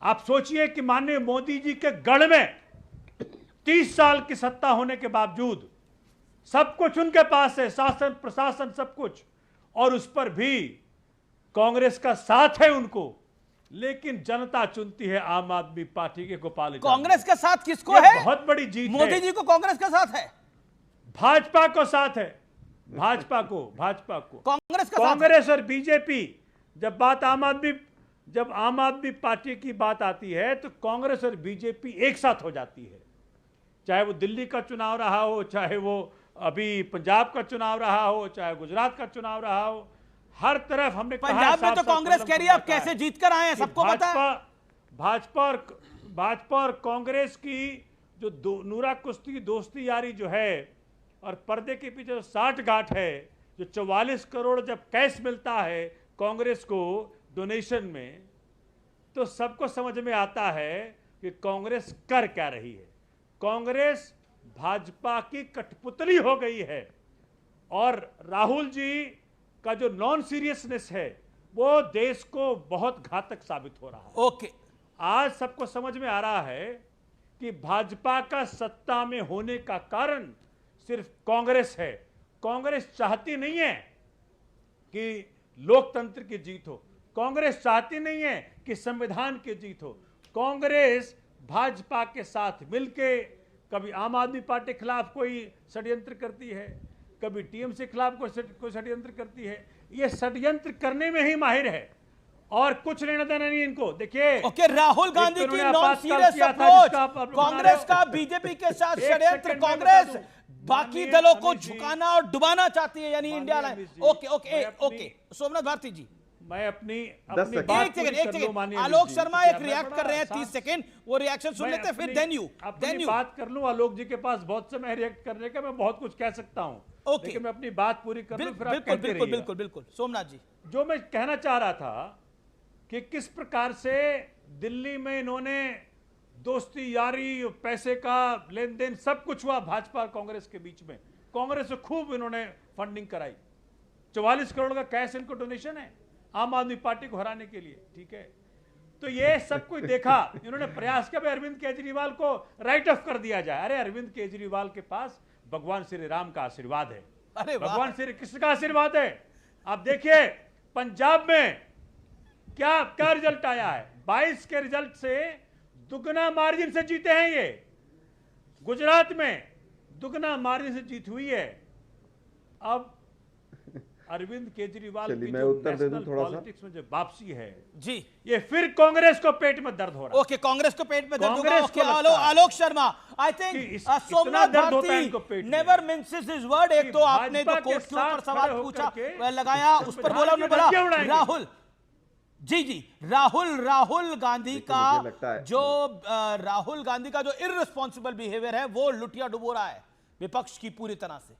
आप सोचिए कि माननीय मोदी जी के गढ़ में 30 साल की सत्ता होने के बावजूद सब कुछ उनके पास है, शासन प्रशासन सब कुछ, और उस पर भी कांग्रेस का साथ है उनको, लेकिन जनता चुनती है आम आदमी पार्टी के गोपाल इटालिया। कांग्रेस का साथ किसको ये है? बहुत बड़ी जीत है। मोदी जी को कांग्रेस का साथ है, भाजपा को साथ है, भाजपा को कांग्रेस का साथ है। कांग्रेस और बीजेपी, जब आम आदमी पार्टी की बात आती है तो कांग्रेस और बीजेपी एक साथ हो जाती है। चाहे वो दिल्ली का चुनाव रहा हो, चाहे वो अभी पंजाब का चुनाव रहा हो, चाहे गुजरात का चुनाव रहा हो, हर तरफ हमने कहा है, पंजाब में तो साफ-साफ कांग्रेस कह रही है आप कैसे जीत कर आए हैं, कि सबको पता है। भाजपा और कांग्रेस की जो नूरा कुश्ती दोस्ती यारी जो है, और पर्दे के पीछे जो 60 गांठ है, जो 44 करोड़ जब कैश मिलता है कांग्रेस को डोनेशन में, तो सबको समझ में आता है कि कांग्रेस कर क्या रही है। कांग्रेस भाजपा की कठपुतली हो गई है, और राहुल जी का जो नॉन सीरियसनेस है वो देश को बहुत घातक साबित हो रहा है। ओके, आज सबको समझ में आ रहा है कि भाजपा का सत्ता में होने का कारण सिर्फ कांग्रेस है। कांग्रेस चाहती नहीं है कि लोकतंत्र की जीत हो, कांग्रेस चाहती नहीं है कि संविधान की जीत हो। कांग्रेस भाजपा के साथ मिलके कभी आम आदमी पार्टी के खिलाफ कोई षड्यंत्र करती है, कभी टीएमसी के खिलाफ कोई षड्यंत्र करती है। ये षड्यंत्र करने में ही माहिर है, और कुछ लेना देना नहीं इनको। देखिए, ओके, राहुल गांधी की नॉन सीरियस अप्रोच, कांग्रेस का बीजेपी के साथ षड्यंत्र, कांग्रेस बाकी दलों को झुकाना और डुबाना चाहती है, यानी India line. Okay okay okay, Somnath Bharti ji, मैं अपनी एक सेकंड, आलोक शर्मा एक रिएक्ट कर रहे हैं, 30 सेकंड, वो रिएक्शन सुन लेते हैं, फिर देन यू बात कर लूं। आलोक जी के पास बहुत समय रिएक्ट करने का, मैं बहुत कुछ कह सकता हूं, लेकिन मैं अपनी बात पूरी कर लूं, फिर आप कहते रहिएगा। बिल्कुल बिल्कुल, सोमनाथ जी, जो मैं कहना चाह रहा था कि किस प्रकार से दिल्ली में इन्होंने दोस्ती यारी, पैसे का लेन देन सब कुछ हुआ भाजपा और कांग्रेस के बीच में। कांग्रेस से खूब इन्होंने फंडिंग कराई, 44 करोड़ का कैश इनको डोनेशन है आम आदमी पार्टी को हराने के लिए, ठीक है। तो ये सब कुछ देखा, इन्होंने प्रयास किया भाई अरविंद केजरीवाल को राइट ऑफ कर दिया जाए। अरे अरविंद केजरीवाल के पास भगवान श्री राम का आशीर्वाद है, अरे भगवान श्री कृष्ण का आशीर्वाद है। आप देखिए पंजाब में क्या रिजल्ट आया है, 22 के रिजल्ट से दुगना मार्जिन से जीते हैं ये। गुजरात में दुगना मार्जिन से जीत हुई है। अब अरविंद केजरीवाल की जो नेशनल पॉलिटिक्स में जो वापसी है जी, ये फिर कांग्रेस को पेट में दर्द हो रहा है। ओके, कांग्रेस को पेट में दर्द होगा। कांग्रेस ओके, को लगता है आलोक शर्मा, आई थिंक इतना सोमनाथ दर्द होता है इनको पेट भारती में। Never minces his word. एक तो आपने जो भाजपा के कोर्ट के ऊपर साथ सवाल खड़े पूछा, होकर के लगाया, उस पर बोला, उन्होंने बोला धज्जियां उड़ाएंगे। राहुल जी राहुल गांधी का जो राहुल गांधी का जो इररिस्पॉन्सिबल बिहेवियर है वो लुटिया डुबो रहा है विपक्ष की पूरी तरह से।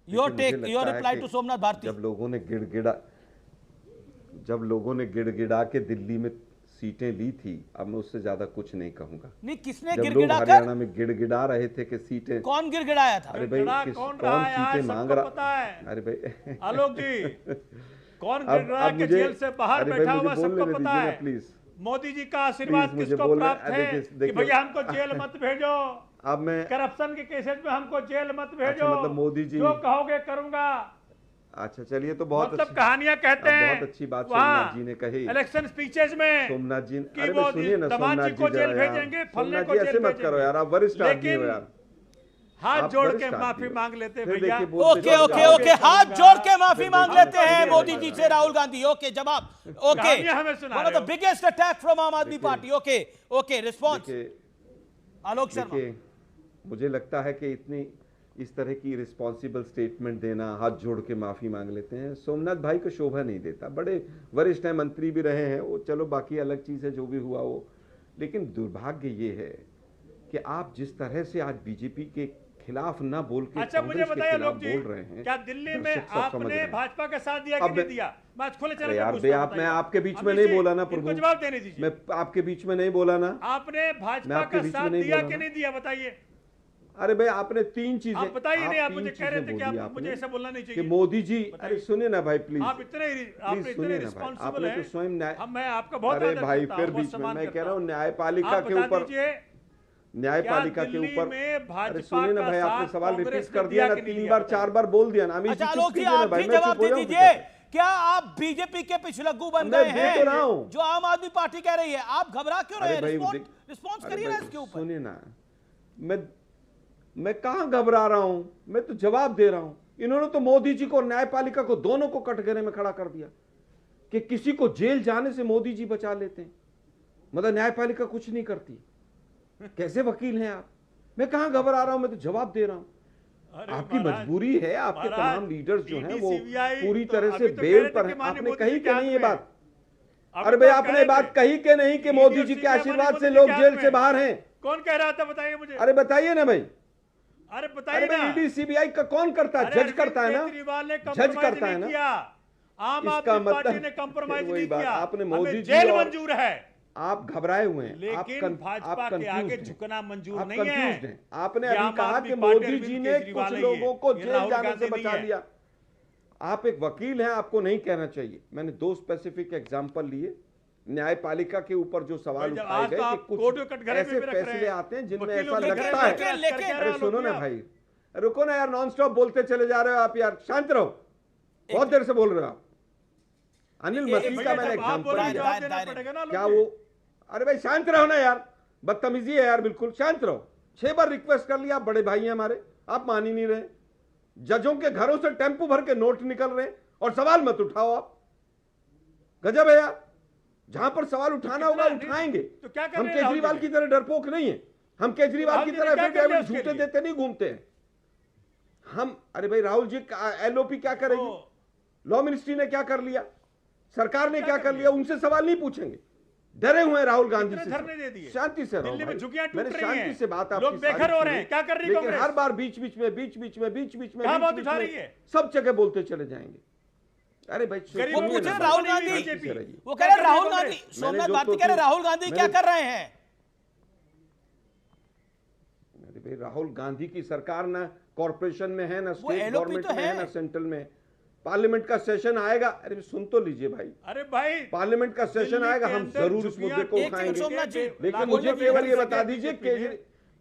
Your reply to Somnath Bharti. जब लोगों ने गिड़गिड़ा के दिल्ली में सीटें ली थी, अब मैं उससे ज्यादा कुछ नहीं कहूंगा। नहीं, किसने जब लोग गिड़गिड़ा कर, हरियाणा में गिड़गिड़ा रहे थे कि सीटें, कौन गिड़गिड़ाया था? अरे भाई कौन सीटें मांग रहा, अरे भाई आलोक जी कौन गिड़गिड़ा के जेल से बाहर बैठा हुआ सबको पता है। प्लीज, मोदी जी का आशीर्वाद किसको प्राप्त है कि भैया हमको जेल मत भेजो, अब मैं करप्शन के केसेस में हमको जेल मत भेजो। अच्छा, मतलब मोदी जी जो कहोगे करूंगा। अच्छा चलिए, तो बहुत मतलब कहानियां कहते हैं, बहुत अच्छी बात सोमनाथ जी ने कही इलेक्शन स्पीचेस में सोमनाथ जी। कि अरे वो सुनिए ना दमाद जी को जेल भेजेंगे, फलने को जेल ऐसे मत करो यार, आप वरिष्ठ आदमी हो यार, हाथ आप जोड़ वरिष्ठ के आदमी माफी हो। मांग लेते फिर भैया। देखिए, बोलते ओके ओके जाओ। ओके, हाथ जोड़ के माफी फिर मांग देखिए, लेते हैं देखिए, मोदी जी देखिए, से राहुल गांधी। ओके, जवाब। ओके, कहानियां हमें सुना वन ऑफ रहे द हो। बिगेस्ट अटैक फ्रॉम आम आदमी party. Okay okay, response Alok Sharma. देखिए, मुझे लगता है कि इतनी इस तरह की रिस्पॉन्सिबल स्टेटमेंट देना, हाथ जोड़ के माफी मांग लेते हैं, सोमनाथ भाई को शोभा नहीं देता। बड़े वरिष्ठ हैं, मंत्री भी रहे हैं वो, चलो बाकी अलग चीज है, जो भी हुआ वो। लेकिन दुर्भाग्य ये है कि आप जिस तरह से आज बीजेपी के खिलाफ ना बोल के अच्छा मुझे बताइए लोग जी, बोल रहे हैं, क्या दिल्ली में दर्शक सब समझ आपने रहे हैं। भाजपा का साथ दिया कि नहीं दिया? मैं खुले चैनल पे यार पूछता हूं, आप, मैं बताइए। आपके बीच में नहीं बोला ना प्रभु, जवाब देने दीजिए। मैं आपके बीच में नहीं बोला ना। आपने भाजपा आपके का बीच में साथ नहीं दिया बोला कि ना। नहीं दिया बताइए। अरे भाई आपने तीन चीजें, आप बताइए नहीं, आप मुझे तीन कह रहे चीजें थे कि बोली आप मुझे आपने ऐसा बोलना नहीं कि चाहिए। मोदी जी, अरे सुनिए ना भाई प्लीज, आप इतने रिस्पॉन्सिबल आपने तो स्वयं न्याय, हैं। मैं आपका बहुत अरे आदर भाई करता फिर हूं, बहुत बीच में सम्मान मैं करता कह रहा हूँ हूं। न्यायपालिका आप के बता ऊपर, दीजिए, न्यायपालिका के दिल्ली ऊपर, में भाजपा अरे सुनिए ना का भाई, आपने साथ सवाल कांग्रेस रिपीट ने कर दिया ना, कि नहीं 3 दिया बार 4 बार बोल दिया ना। अमित अच्छा जी आलोक चुप जी, कीजिए ना आप भाई, भी मैं जवाब चुप हो दे जाऊं दीजिए। क्या आप बीजेपी के पिछलग्गू बन मैं गए देख तो रहा हैं हूं। जो आम आदमी पार्टी कह रही है? आप घबरा क्यों रहे हैं? अरे भाई, रिस्पॉन्स अरे करिए ना भाई, इसके ऊपर। सुनिए ना, मैं कहां घबरा रहा हूं, मैं तो जवाब दे रहा हूं। इन्होंने तो मोदी जी को और न्यायपालिका को दोनों को कटघरे में खड़ा कर दिया कि किसी को जेल जाने से मोदी जी बचा लेते हैं, मतलब न्यायपालिका कुछ नहीं करती। कैसे वकील हैं आप? मैं कहां घबरा रहा हूं, मैं तो जवाब दे रहा हूं। आपकी मजबूरी है, आपके तमाम लीडर्स जो हैं वो पूरी तरह से बेल पर हैं। आपने कही कि नहीं ये बात? अरे भाई, आपने बात कही कि नहीं कि मोदी जी के आशीर्वाद से लोग जेल से बाहर हैं? कौन कह रहा था, बताइए मुझे। अरे बताइए ना भाई। अरे बताइए ना। ईडी सीबीआई का कौन करता है? जज करता है ना, जज करता है ना। आम आदमी पार्टी ने कंप्रोमाइज नहीं किया। आपने मोदी जी जेल मंजूर है, आप घबराए हुए हैं, लेकिन भाजपा के आगे झुकना मंजूर नहीं है। आपने अभी कहा कि मोदी जी ने कुछ लोगों को जेल जाने से बचा लिया। आप एक वकील हैं, आपको नहीं कहना चाहिए। मैंने 2 स्पेसिफिक एग्जांपल लिए न्यायपालिका के ऊपर जो सवाल उठाए गए कि कुछ ऐसे फैसले आते हैं जिनमें ऐसा लगता है। अरे सुनो ना भाई, रुको ना यार, नॉन स्टॉप बोलते चले जा रहे हो आप यार, शांत रहो, बहुत देर से बोल रहे हो आप। अनिल मसीह का मैंने एग्जांपल लिया, क्या वो, अरे भाई शांत रहो ना यार, बदतमीजी है यार, बिल्कुल शांत रहो। 6 बार रिक्वेस्ट कर लिया, आप बड़े भाई हैं हमारे, आप मान ही नहीं रहे। जजों के घरों से टेम्पो भर के नोट निकल रहे हैं और सवाल मत उठाओ आप। गजब है यार, जहां पर सवाल उठाना होगा उठाएंगे। तो क्या हम केजरीवाल की तरह डरपोक नहीं है, हम केजरीवाल की तरह एफिडेविट झूठे देते नहीं घूमते हैं हम। अरे भाई राहुल जी, एलओपी क्या करेगी? लॉ मिनिस्ट्री ने क्या कर लिया? सरकार ने क्या कर लिया? उनसे सवाल नहीं पूछेंगे, डरे हुए हैं राहुल गांधी से। शांति से रहो, मैंने शांति से बात आपकी बेघर हो रहे हैं, क्या कर रही है लेकिन हर बार बीच बीच में सब जगह बोलते चले जाएंगे। अरे भाई, वो पूछ रहे राहुल गांधी, वो कह रहे राहुल गांधी, सोमनाथ भारती कह रहे राहुल गांधी क्या कर रहे हैं? अरे भाई, राहुल गांधी की सरकार ना कॉर्पोरेशन में है, ना स्टेट गवर्नमेंट में है, ना सेंट्रल में। पार्लियामेंट का सेशन आएगा, अरे सुन तो लीजिए भाई। अरे भाई, पार्लियामेंट का सेशन आएगा, हम जरूर इस मुद्दे को उठाएंगे। लेकिन मुझे केवल ये बता दीजिए,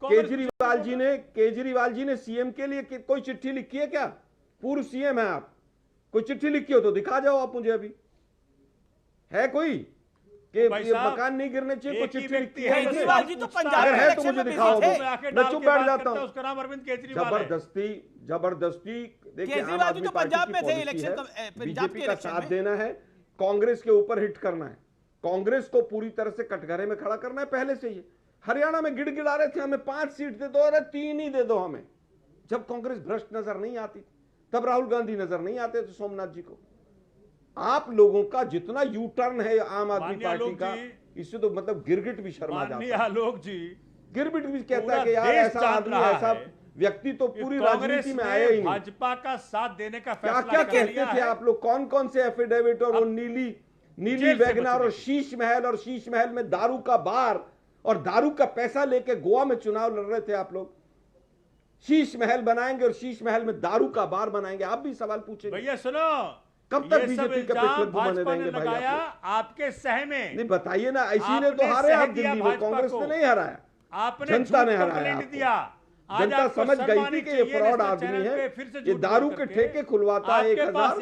केजरीवाल जी ने सीएम के लिए कोई चिट्ठी लिखी है क्या? पूर्व सीएम है आप, कोई चिट्ठी लिखी हो तो दिखा जाओ आप मुझे। अभी है कोई कि ये मकान नहीं गिरने चाहिए, कोई चिट्ठी लिखी है? केजरीवाल जी तो पंजाब अगर है तो इलेक्शन मुझे में दिखाओ, बिजी थे। मैं चुप बैठ जाता हूँ। उसका नाम अरविंद केजरीवाल है। जबरदस्ती देखिए, आम केजरीवाल जी आदमी तो पार्टी पंजाब की में थे पॉलिसी इलेक्शन, है, पंजाब बीजेपी के का इलेक्शन साथ में। देना है, कांग्रेस के ऊपर हिट करना है, कांग्रेस को पूरी तरह से कटघरे में खड़ा करना है पहले से ही। हरियाणा में गिड़गिड़ा रहे थे, हमें 5 सीट दे दो, अरे 3 ही दे दो हमें। जब कांग्रेस भ्रष्ट नजर नहीं आती, तब राहुल गांधी नजर नहीं आते थे सोमनाथ जी को। आप लोगों का जितना यू टर्न है आम आदमी पार्टी का, इससे तो मतलब गिरगिट भी शर्मा जाता है। आलोक जी, गिरगिट भी कहता है कि यार ऐसा आदमी, ऐसा व्यक्ति तो पूरी राजनीति में आया ही नहीं। भाजपा का साथ देने का क्या फैसला क्या कहते थे आप लोग? कौन कौन से एफिडेविट और वो नीली वैगनार और शीश महल में दारू का बार और दारू का पैसा लेके गोवा में चुनाव लड़ रहे थे आप लोग। शीश महल बनाएंगे और शीश महल में दारू का बार बनाएंगे, आप भी सवाल पूछेंगे। भैया सुनो, कब तक बीजेपी के पिछलग्गू बने रहेंगे भाई? आपके सह में नहीं बताइए ना, इसी ने तो हारे आप दिल्ली में, कांग्रेस ने नहीं हराया, आपने जनता ने हराया आपको। जनता समझ गई थी कि ये फ्रॉड आदमी है, ये दारू के ठेके खुलवाता है 1000।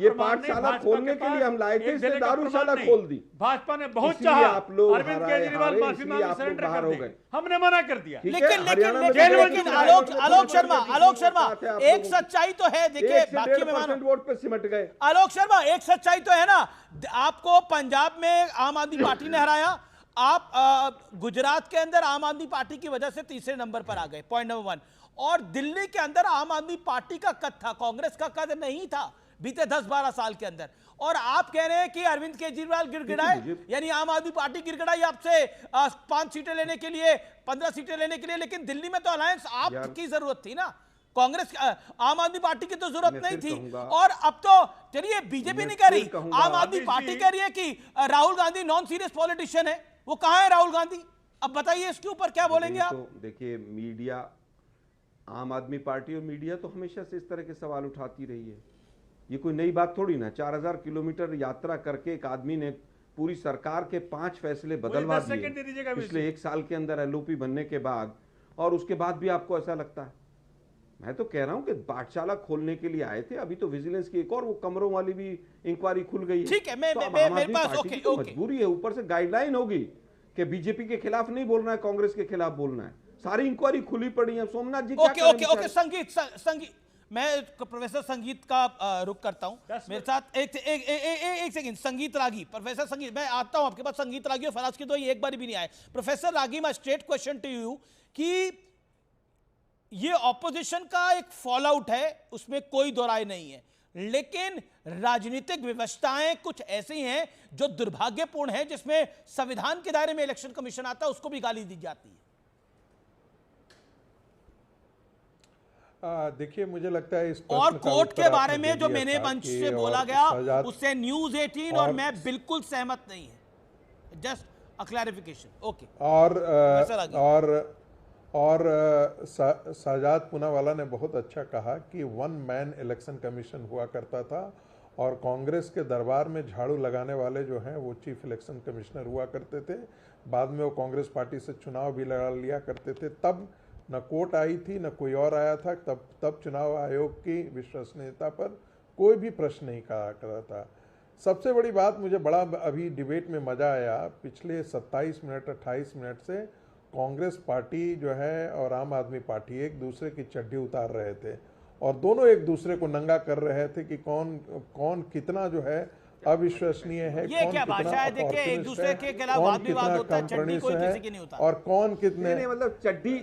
ये पाठशाला खोलने के लिए हम लाए थे, इसने दारूशाला खोल दी। भाजपा ने बहुत चाहा, आप लोग अरविंद केजरीवाल माफी मांगे, सरेंडर बाहर हो कर गए, दे, हमने मना कर दिया। लेकिन आलोक शर्मा, एक सच्चाई तो है, देखिए बाकी में वोट पे सिमट गए। आलोक शर्मा, एक सच्चाई तो है ना, आपको पंजाब में आम आदमी पार्टी ने हराया, आप गुजरात के अंदर आम आदमी पार्टी की वजह से तीसरे नंबर पर आ गए, पॉइंट नंबर 1। और दिल्ली के अंदर आम आदमी पार्टी का कद था, कांग्रेस का कद नहीं था बीते 10-12 साल के अंदर। और आप कह रहे हैं कि अरविंद केजरीवाल गिड़गिड़ाए, यानी आम आदमी पार्टी गिड़गिड़ाई आपसे 5 सीटें लेने के लिए, 15 सीटें लेने के लिए, लेकिन दिल्ली में तो अलायंस आपकी जरूरत थी ना, कांग्रेस आम आदमी पार्टी की तो जरूरत नहीं थी। और अब तो चलिए बीजेपी नहीं कह रही, आम आदमी पार्टी कह रही है कि Rahul Gandhi non serious politician है। वो कहां है राहुल गांधी? अब बताइए इसके ऊपर क्या बोलेंगे आप? तो देखिए, मीडिया, आम आदमी पार्टी और मीडिया तो हमेशा से इस तरह के सवाल उठाती रही है। ये कोई नई बात थोड़ी ना। 4000 किलोमीटर यात्रा करके एक आदमी ने पूरी सरकार के 5 फैसले बदलवा दिए पिछले 1 साल के अंदर एलओपी बनने के बाद, और उसके बाद भी आपको ऐसा लगता है? मैं तो कह रहा हूं कि पाठशाला खोलने के लिए आए थे, अभी तो विजिलेंस की एक और वो कमरों वाली भी इंक्वायरी खुल गई है। ठीक है, तो अब आम आदमी पार्टी की तो मजबूरी है, ऊपर से गाइडलाइन होगी कि बीजेपी के खिलाफ नहीं बोलना है, कांग्रेस के खिलाफ बोलना है। सारी इंक्वायरी खुली पड़ी है। सोमनाथ जी ओके ओके ओके, संगीत मैं प्रोफेसर संगीत का रुख करता हूं। मेरे साथ एक सेकंड, संगीत रागी, प्रोफेसर संगीत, मैं आता हूं आपके पास। संगीत रागी और फराज की तो एक बार भी नहीं आए। Professor Ragi, my straight question to you कि ये ऑपोजिशन का एक फॉल आउट है, उसमें कोई दो राय नहीं है, लेकिन राजनीतिक व्यवस्थाएं कुछ ऐसी हैं जो दुर्भाग्यपूर्ण है, जिसमें संविधान के दायरे में इलेक्शन कमीशन आता है, उसको भी गाली दी जाती है। देखिए, मुझे लगता है इस और कोर्ट के बारे में जो मैंने मंच से बोला गया उससे न्यूज 18 और मैं बिल्कुल सहमत नहीं है। Just a clarification. ओके। और साजाद पूनावाला ने बहुत अच्छा कहा कि वन मैन इलेक्शन कमीशन हुआ करता था और कांग्रेस के दरबार में झाड़ू लगाने वाले जो हैं वो चीफ इलेक्शन कमिश्नर हुआ करते थे। बाद में वो कांग्रेस पार्टी से चुनाव भी लड़ा लिया करते थे। तब न कोर्ट आई थी न कोई और आया था। तब चुनाव आयोग की विश्वसनीयता पर कोई भी प्रश्न नहीं करा करता था। सबसे बड़ी बात मुझे बड़ा अभी डिबेट में मज़ा आया, पिछले 27 मिनट 28 मिनट से कांग्रेस पार्टी जो है और आम आदमी पार्टी एक दूसरे की चड्डी उतार रहे थे और दोनों एक दूसरे को नंगा कर रहे थे कि कौन कितना जो है अविश्वसनीय है, ये क्या भाषा है? देखिए, एक दूसरे के खिलाफ वाद विवाद होता है, चड्डी कोई किसी की नहीं होता, और कौन कितने मतलब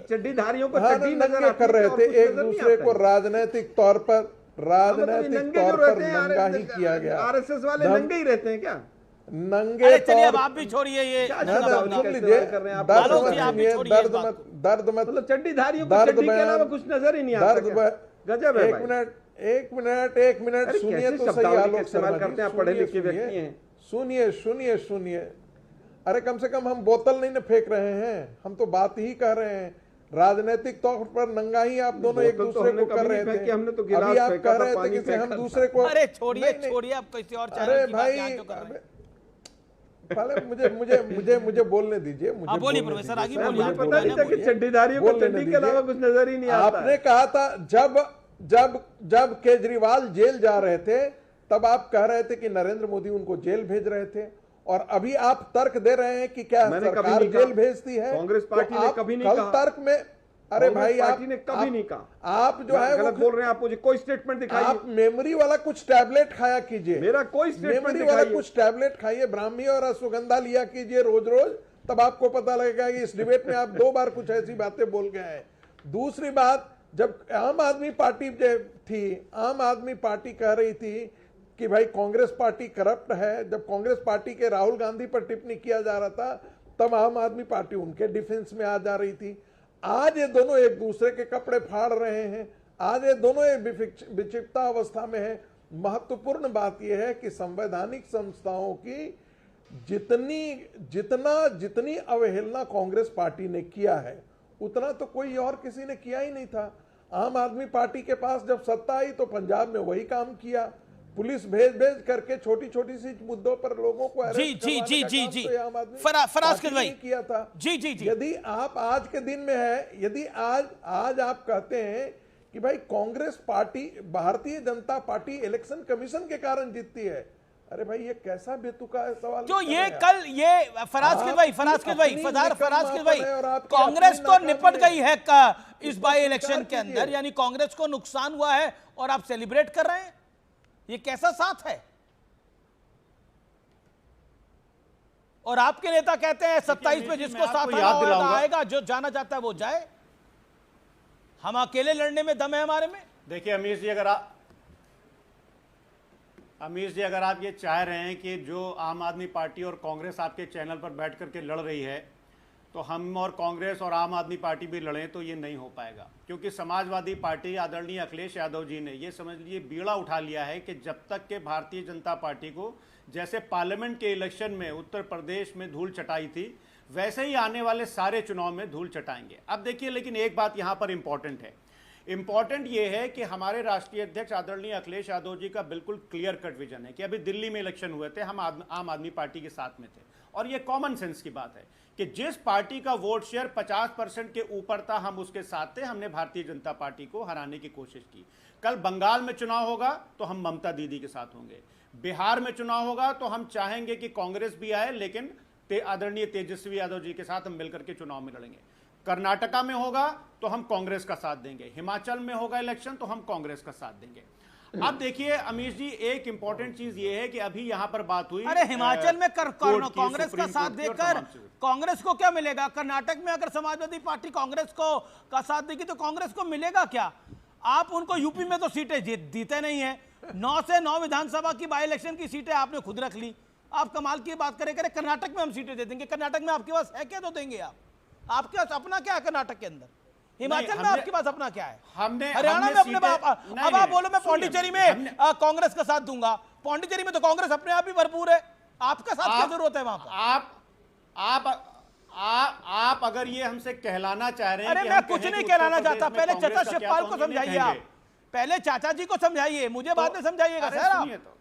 चड्डीधारियों को चड्डी नंगा कर रहे थे। एक दूसरे को राजनीतिक तौर पर नंगा ही किया गया। आरएसएस वाले नंगे ही रहते हैं क्या? नंगे चलिए, अब आप भी छोड़िए ये, सुन लीजिए, दर्द मत, मतलब चड्डीधारियों को चड्डी के अलावा कुछ नजर ही नहीं आता। गजब है। एक मिनट सुनिए तो सही। आलोक इस्तेमाल करते हैं, पढ़े लिखे व्यक्ति हैं। सुनिए। अरे कम से कम हम बोतल नहीं न फेंक रहे हैं, हम तो बात ही कह रहे हैं। राजनीतिक तौर पर नंगा ही आप दोनों एक दूसरे को कर रहे थे। हमने तो अभी आप कह रहे थे कि हम दूसरे को, अरे छोड़िए आप किसी और अरे भाई पहले मुझे बोलने दीजिए। बोलिए प्रोफेसर, आगे बोलिए। मुझे पता नहीं था कि चड्डीधारियों को चड्डी के अलावा कुछ नजर ही नहीं आता। आपने कहा था जब केजरीवाल जेल जा रहे थे तब आप कह रहे थे कि नरेंद्र मोदी उनको जेल भेज रहे थे, और अभी आप तर्क दे रहे हैं कि क्या सरकार जेल भेजती है? कांग्रेस पार्टी ने कभी नहीं कहा। तर्क में, अरे भाई पार्टी ने कभी नहीं कहा। आप जो है गलत बोल रहे हैं। आप मुझे कोई स्टेटमेंट दिखाइए। आप मेमोरी वाला कुछ टैबलेट खाया कीजिए। मेरा कोई स्टेटमेंट मेमोरी वाला कुछ टैबलेट खाइए, ब्राह्मी और अश्वगंधा लिया कीजिए रोज, तब आपको पता लगेगा कि इस डिबेट में आप 2 बार कुछ ऐसी बातें बोल गए हैं। दूसरी बात, जब आम आदमी पार्टी थी, आम आदमी पार्टी कह रही थी कि भाई कांग्रेस पार्टी करप्ट है, जब कांग्रेस पार्टी के राहुल गांधी पर टिप्पणी किया जा रहा था तब आम आदमी पार्टी उनके डिफेंस में आ जा रही थी। आज ये दोनों एक दूसरे के कपड़े फाड़ रहे हैं, आज ये दोनों विक्षिप्ता अवस्था में है। महत्वपूर्ण बात यह है कि संवैधानिक संस्थाओं की जितनी अवहेलना कांग्रेस पार्टी ने किया है उतना तो कोई और किसी ने किया ही नहीं था। आम आदमी पार्टी के पास जब सत्ता आई तो पंजाब में वही काम किया, पुलिस भेज करके छोटी सी मुद्दों पर लोगों को जी फराज भाई किया था। जी यदि आप आज के दिन में है, यदि आज आप कहते हैं कि भाई Congress party, Bharatiya Janata party election commission के कारण जीतती है, अरे भाई ये कैसा बेतुका है सवाल। जो ये कल ये फराज भाई कांग्रेस तो निपट गई है इस बाई इलेक्शन के अंदर, यानी कांग्रेस को नुकसान हुआ है और आप सेलिब्रेट कर रहे हैं, ये कैसा साथ है? और आपके नेता कहते हैं 27 में जिसको साथ आएगा, जो जाना चाहता है वो जाए, हम अकेले लड़ने में दम है हमारे में। देखिए अमीश जी, अगर आप ये चाह रहे हैं कि जो आम आदमी पार्टी और कांग्रेस आपके चैनल पर बैठ करके लड़ रही है तो हम और कांग्रेस और आम आदमी पार्टी भी लड़ें, तो ये नहीं हो पाएगा, क्योंकि समाजवादी पार्टी आदरणीय अखिलेश यादव जी ने ये समझ लिए बीड़ा उठा लिया है कि जब तक के भारतीय जनता पार्टी को जैसे पार्लियामेंट के इलेक्शन में उत्तर प्रदेश में धूल चटाई थी, वैसे ही आने वाले सारे चुनाव में धूल चटाएंगे। अब देखिए, लेकिन एक बात यहाँ पर इंपॉर्टेंट है इंपॉर्टेंट ये है कि हमारे राष्ट्रीय अध्यक्ष आदरणीय अखिलेश यादव जी का बिल्कुल क्लियर कट विजन है कि अभी दिल्ली में इलेक्शन हुए थे, हम आम आदमी पार्टी के साथ में थे, और ये कॉमन सेंस की बात है कि जिस पार्टी का वोट शेयर 50% के ऊपर था हम उसके साथ थे। हमने भारतीय जनता पार्टी को हराने की कोशिश की। कल बंगाल में चुनाव होगा तो हम ममता दीदी के साथ होंगे, बिहार में चुनाव होगा तो हम चाहेंगे कि कांग्रेस भी आए, लेकिन आदरणीय तेजस्वी यादव जी के साथ हम मिलकर के चुनाव में लड़ेंगे। कर्नाटका में होगा तो हम कांग्रेस का साथ देंगे, हिमाचल में होगा इलेक्शन तो हम कांग्रेस का साथ देंगे। अब देखिए अमीश जी, एक इंपॉर्टेंट चीज ये है कि अभी यहां पर बात हुई, अरे हिमाचल में कांग्रेस का साथ देकर कांग्रेस को क्या मिलेगा? कर्नाटक में अगर समाजवादी पार्टी कांग्रेस को का साथ देगी तो कांग्रेस को मिलेगा क्या? आप उनको यूपी में तो सीटें जीते नहीं है। 9 से 9 विधानसभा की बाई इलेक्शन की सीटें आपने खुद रख ली। आप कमाल की बात करें कर्नाटक में हम सीटें दे देंगे। कर्नाटक में आपके पास है क्या? तो देंगे आप। आपके पास अपना क्या है कर्नाटक के अंदर? हिमाचल में आपके पास अपना क्या है? हरियाणा में अपने अब आप बोलो मैं पौंडीचेरी में कांग्रेस का साथ दूंगा। पौंडीचेरी में तो कांग्रेस अपने आप ही भरपूर है, आपका साथ क्या जरूरत है वहां पर? आप अगर ये हमसे कहलाना चाह रहे हैं, अरे मैं कुछ नहीं कहलाना चाहता। पहले चाचा शिवपाल को समझाइए, आप पहले चाचा जी को समझाइए, मुझे बाद में समझाइएगा सर।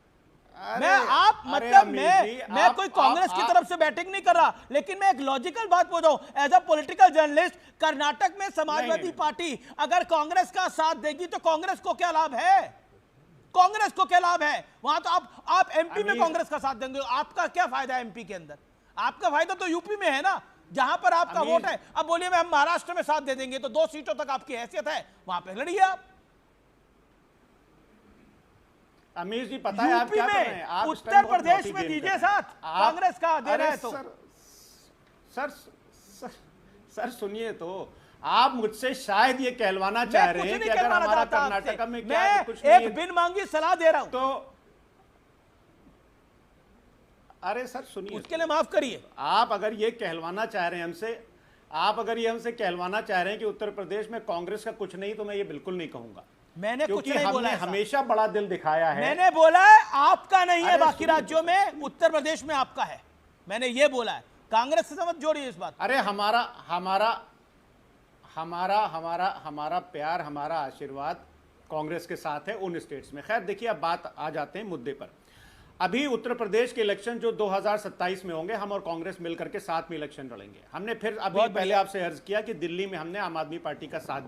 मैं कोई कांग्रेस की तरफ से बैटिंग नहीं कर रहा, लेकिन मैं एक लॉजिकल बात बोल रहा हूं as a political journalist. Karnataka में समाजवादी पार्टी अगर कांग्रेस का साथ देगी तो कांग्रेस को क्या लाभ है? कांग्रेस को क्या लाभ है? वहां तो आप एमपी में कांग्रेस का साथ देंगे, आपका क्या फायदा है एमपी के अंदर? आपका फायदा तो यूपी में है ना, जहां पर आपका वोट है। अब बोलिए मैं हम महाराष्ट्र में साथ दे देंगे तो 2 सीटों तक आपकी हैसियत है, वहां पे लड़िए आप। अमीश जी पता है आप क्या कर रहे हैं? आप उत्तर प्रदेश में दीजिए साथ कांग्रेस का दे रहे हैं तो सर सुनिए, तो आप मुझसे शायद ये कहलवाना चाह रहे हैं कि अगर हमारा कर्नाटक में क्या कुछ एक बिन मांगी सलाह दे रहा हूं तो अरे सर सुनिए, उसके लिए माफ करिए। आप अगर ये कहलवाना चाह रहे हैं हमसे, आप अगर ये हमसे कहलवाना चाह रहे हैं कि उत्तर प्रदेश में कांग्रेस का कुछ नहीं, तो मैं ये बिल्कुल नहीं कहूंगा। मैंने कुछ नहीं बोला है, हमेशा बड़ा दिल दिखाया है। मैंने बोला है आपका नहीं है, बाकी राज्यों में, उत्तर प्रदेश में आपका है, मैंने ये बोला है। कांग्रेस से समझ जोड़िए इस बात। अरे हमारा प्यार, हमारा आशीर्वाद कांग्रेस के साथ है उन स्टेट्स में। खैर देखिए, अब बात आ जाते हैं मुद्दे पर। अभी उत्तर प्रदेश के इलेक्शन जो 2027 में होंगे, हम और कांग्रेस मिलकर के साथ में इलेक्शन लड़ेंगे। हमने फिर अभी पहले आपसे अर्ज किया कि दिल्ली में हमने आम आदमी पार्टी का साथ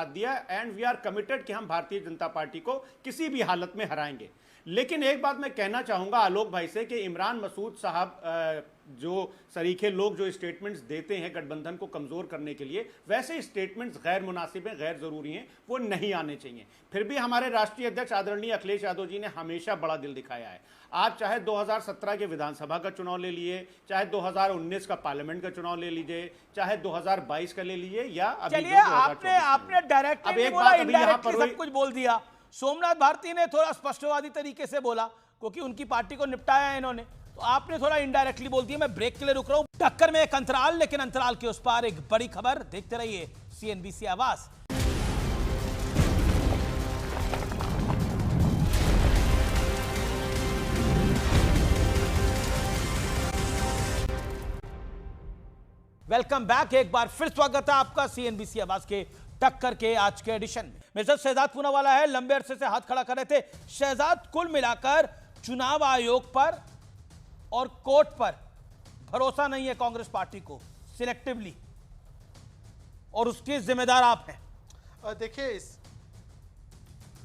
दिया, एंड वी आर कमिटेड कि हम भारतीय जनता पार्टी को किसी भी हालत में हराएंगे। लेकिन एक बात मैं कहना चाहूंगा आलोक भाई से कि इमरान मसूद साहब जो सरीखे लोग जो स्टेटमेंट्स देते हैं गठबंधन को कमजोर करने के लिए, वैसे स्टेटमेंट्स गैर मुनासिब हैं, गैर जरूरी हैं, वो नहीं आने चाहिए। फिर भी हमारे राष्ट्रीय अध्यक्ष आदरणीय अखिलेश यादव जी ने हमेशा बड़ा दिल दिखाया है। आप चाहे 2017 के विधानसभा का चुनाव ले लिए, चाहे 2019 का पार्लियामेंट का चुनाव ले लीजिए, चाहे 2022 का ले लीजिए, या चलिए आपने डायरेक्टली बोला, इनडायरेक्टली सब कुछ बोल दिया। सोमनाथ भारती ने थोड़ा स्पष्टवादी तरीके से बोला क्योंकि उनकी पार्टी को निपटाया है इन्होंने, तो आपने थोड़ा इनडायरेक्टली बोल दिया। मैं ब्रेक के लिए रुक रहा हूं, टक्कर में एक अंतराल, लेकिन अंतराल के उस पार एक बड़ी खबर। देखते रहिए CNBC आवाज। वेलकम बैक, एक बार फिर स्वागत है आपका CNBC आवाज के टक्कर के आज के एडिशन में। मेरे साथ शहजाद पूनावाला है, लंबे अरसे से हाथ खड़ा कर रहे थे। शहजाद, कुल मिलाकर चुनाव आयोग पर और कोर्ट पर भरोसा नहीं है कांग्रेस पार्टी को सिलेक्टिवली, और उसके जिम्मेदार आप हैं।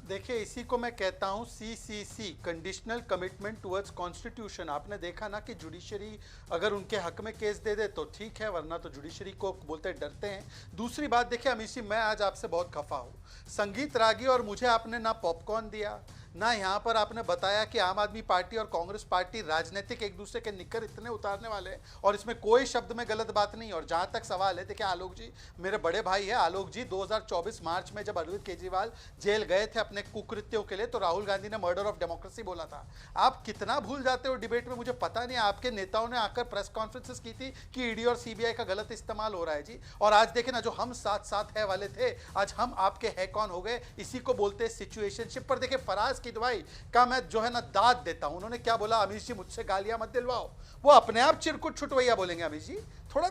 देखिए इसी को मैं कहता हूं CCC, conditional commitment towards constitution. आपने देखा ना कि जुडिशरी अगर उनके हक में केस दे दे तो ठीक है, वरना तो जुडिशरी को बोलते डरते हैं। दूसरी बात देखिए अमीश जी, मैं आज आपसे बहुत खफा हूं। संगीत रागी और मुझे आपने ना पॉपकॉर्न दिया, ना यहाँ पर आपने बताया कि आम आदमी पार्टी और कांग्रेस पार्टी राजनीतिक एक दूसरे के निकर इतने उतारने वाले हैं, और इसमें कोई शब्द में गलत बात नहीं। और जहाँ तक सवाल है, देखिए आलोक जी मेरे बड़े भाई है। आलोक जी 2024 मार्च में जब अरविंद केजरीवाल जेल गए थे अपने कुकृत्यों के लिए, तो राहुल गांधी ने मर्डर ऑफ डेमोक्रेसी बोला था। आप कितना भूल जाते हो डिबेट में, मुझे पता नहीं। आपके नेताओं ने आकर प्रेस कॉन्फ्रेंसेस की थी कि ईडी और सीबीआई का गलत इस्तेमाल हो रहा है जी। और आज देखे ना, जो हम साथ साथ है वाले थे, आज हम आपके है कौन हो गए। इसी को बोलते हैं सिचुएशनशिप। पर देखिए फराज किदवाई मैं जो है ना दाद देता हूं। उन्होंने क्या बोला, अमीश जी मुझसे गालियां मत दिलवाओ। वो अपने आप चिरकुट छुटवैया बोलेंगे। अमीश जी थोड़ा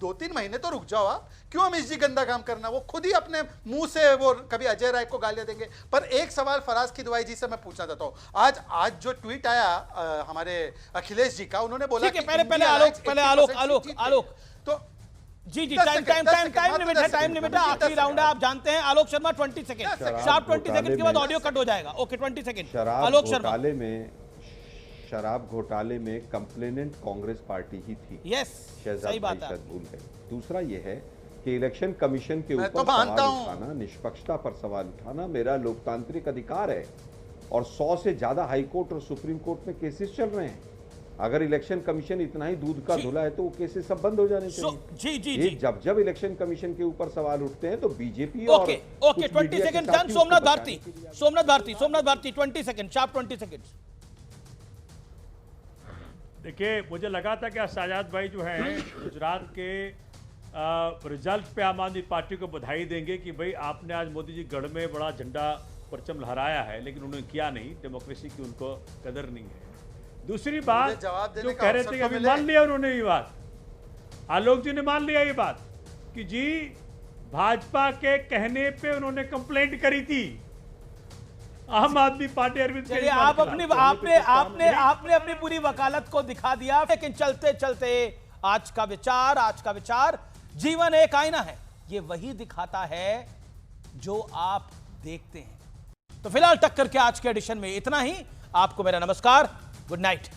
2-3 महीने तो रुक जाओ आप, क्यों अमीश जी गंदा काम करना? वो खुद ही अपने मुंह से वो कभी अजय राय को गालियां देंगे। पर एक सवाल फराज खिदवाई जी से मैं पूछना चाहता हूँ, आज जो ट्वीट आया हमारे अखिलेश जी का, उन्होंने बोला कि पहले आलोक तो जी टाइम लिमिट है, आखिरी राउंड है, आप जानते हैं। Alok Sharma 20 second, sharp 20 second के बाद ऑडियो कट हो जाएगा। Okay 20 second. आलोक शर्मा, शराब घोटाले में कंप्लेनेंट कांग्रेस पार्टी ही थी। यस, सही बात है। भूल गए। दूसरा यह है कि इलेक्शन कमीशन के ऊपर सवाल उठाना, निष्पक्षता पर सवाल उठाना मेरा लोकतांत्रिक अधिकार है, और 100 से ज्यादा हाईकोर्ट और सुप्रीम कोर्ट में केसेस चल रहे हैं। अगर इलेक्शन कमीशन इतना ही दूध का धुला है तो वो केसेस सब बंद हो जाने चाहिए। जी। जब इलेक्शन कमीशन के ऊपर सवाल उठते हैं तो बीजेपी और 20 second done. Somnath Bharti 20 second, sharp 20 second. देखिए, मुझे लगा था कि साजाद भाई जो हैं गुजरात के रिजल्ट पे आम आदमी पार्टी को बधाई देंगे कि भाई आपने आज मोदी जी गढ़ में बड़ा झंडा परचम लहराया है, लेकिन उन्होंने किया नहीं। डेमोक्रेसी की उनको कदर नहीं है। दूसरी बात जो कह रहे थे कि अभी मान लिया उन्होंने ये बात, आलोक जी ने मान लिया ये बात कि जी भाजपा के कहने पे उन्होंने कंप्लेंट करी थी आम आदमी पार्टी। अरविंद आपने अपनी पूरी वकालत को दिखा दिया। लेकिन चलते चलते आज का विचार, जीवन एक आईना है, ये वही दिखाता है जो आप देखते हैं। तो फिलहाल टक्कर के आज के एडिशन में इतना ही। आपको मेरा नमस्कार, गुड नाइट।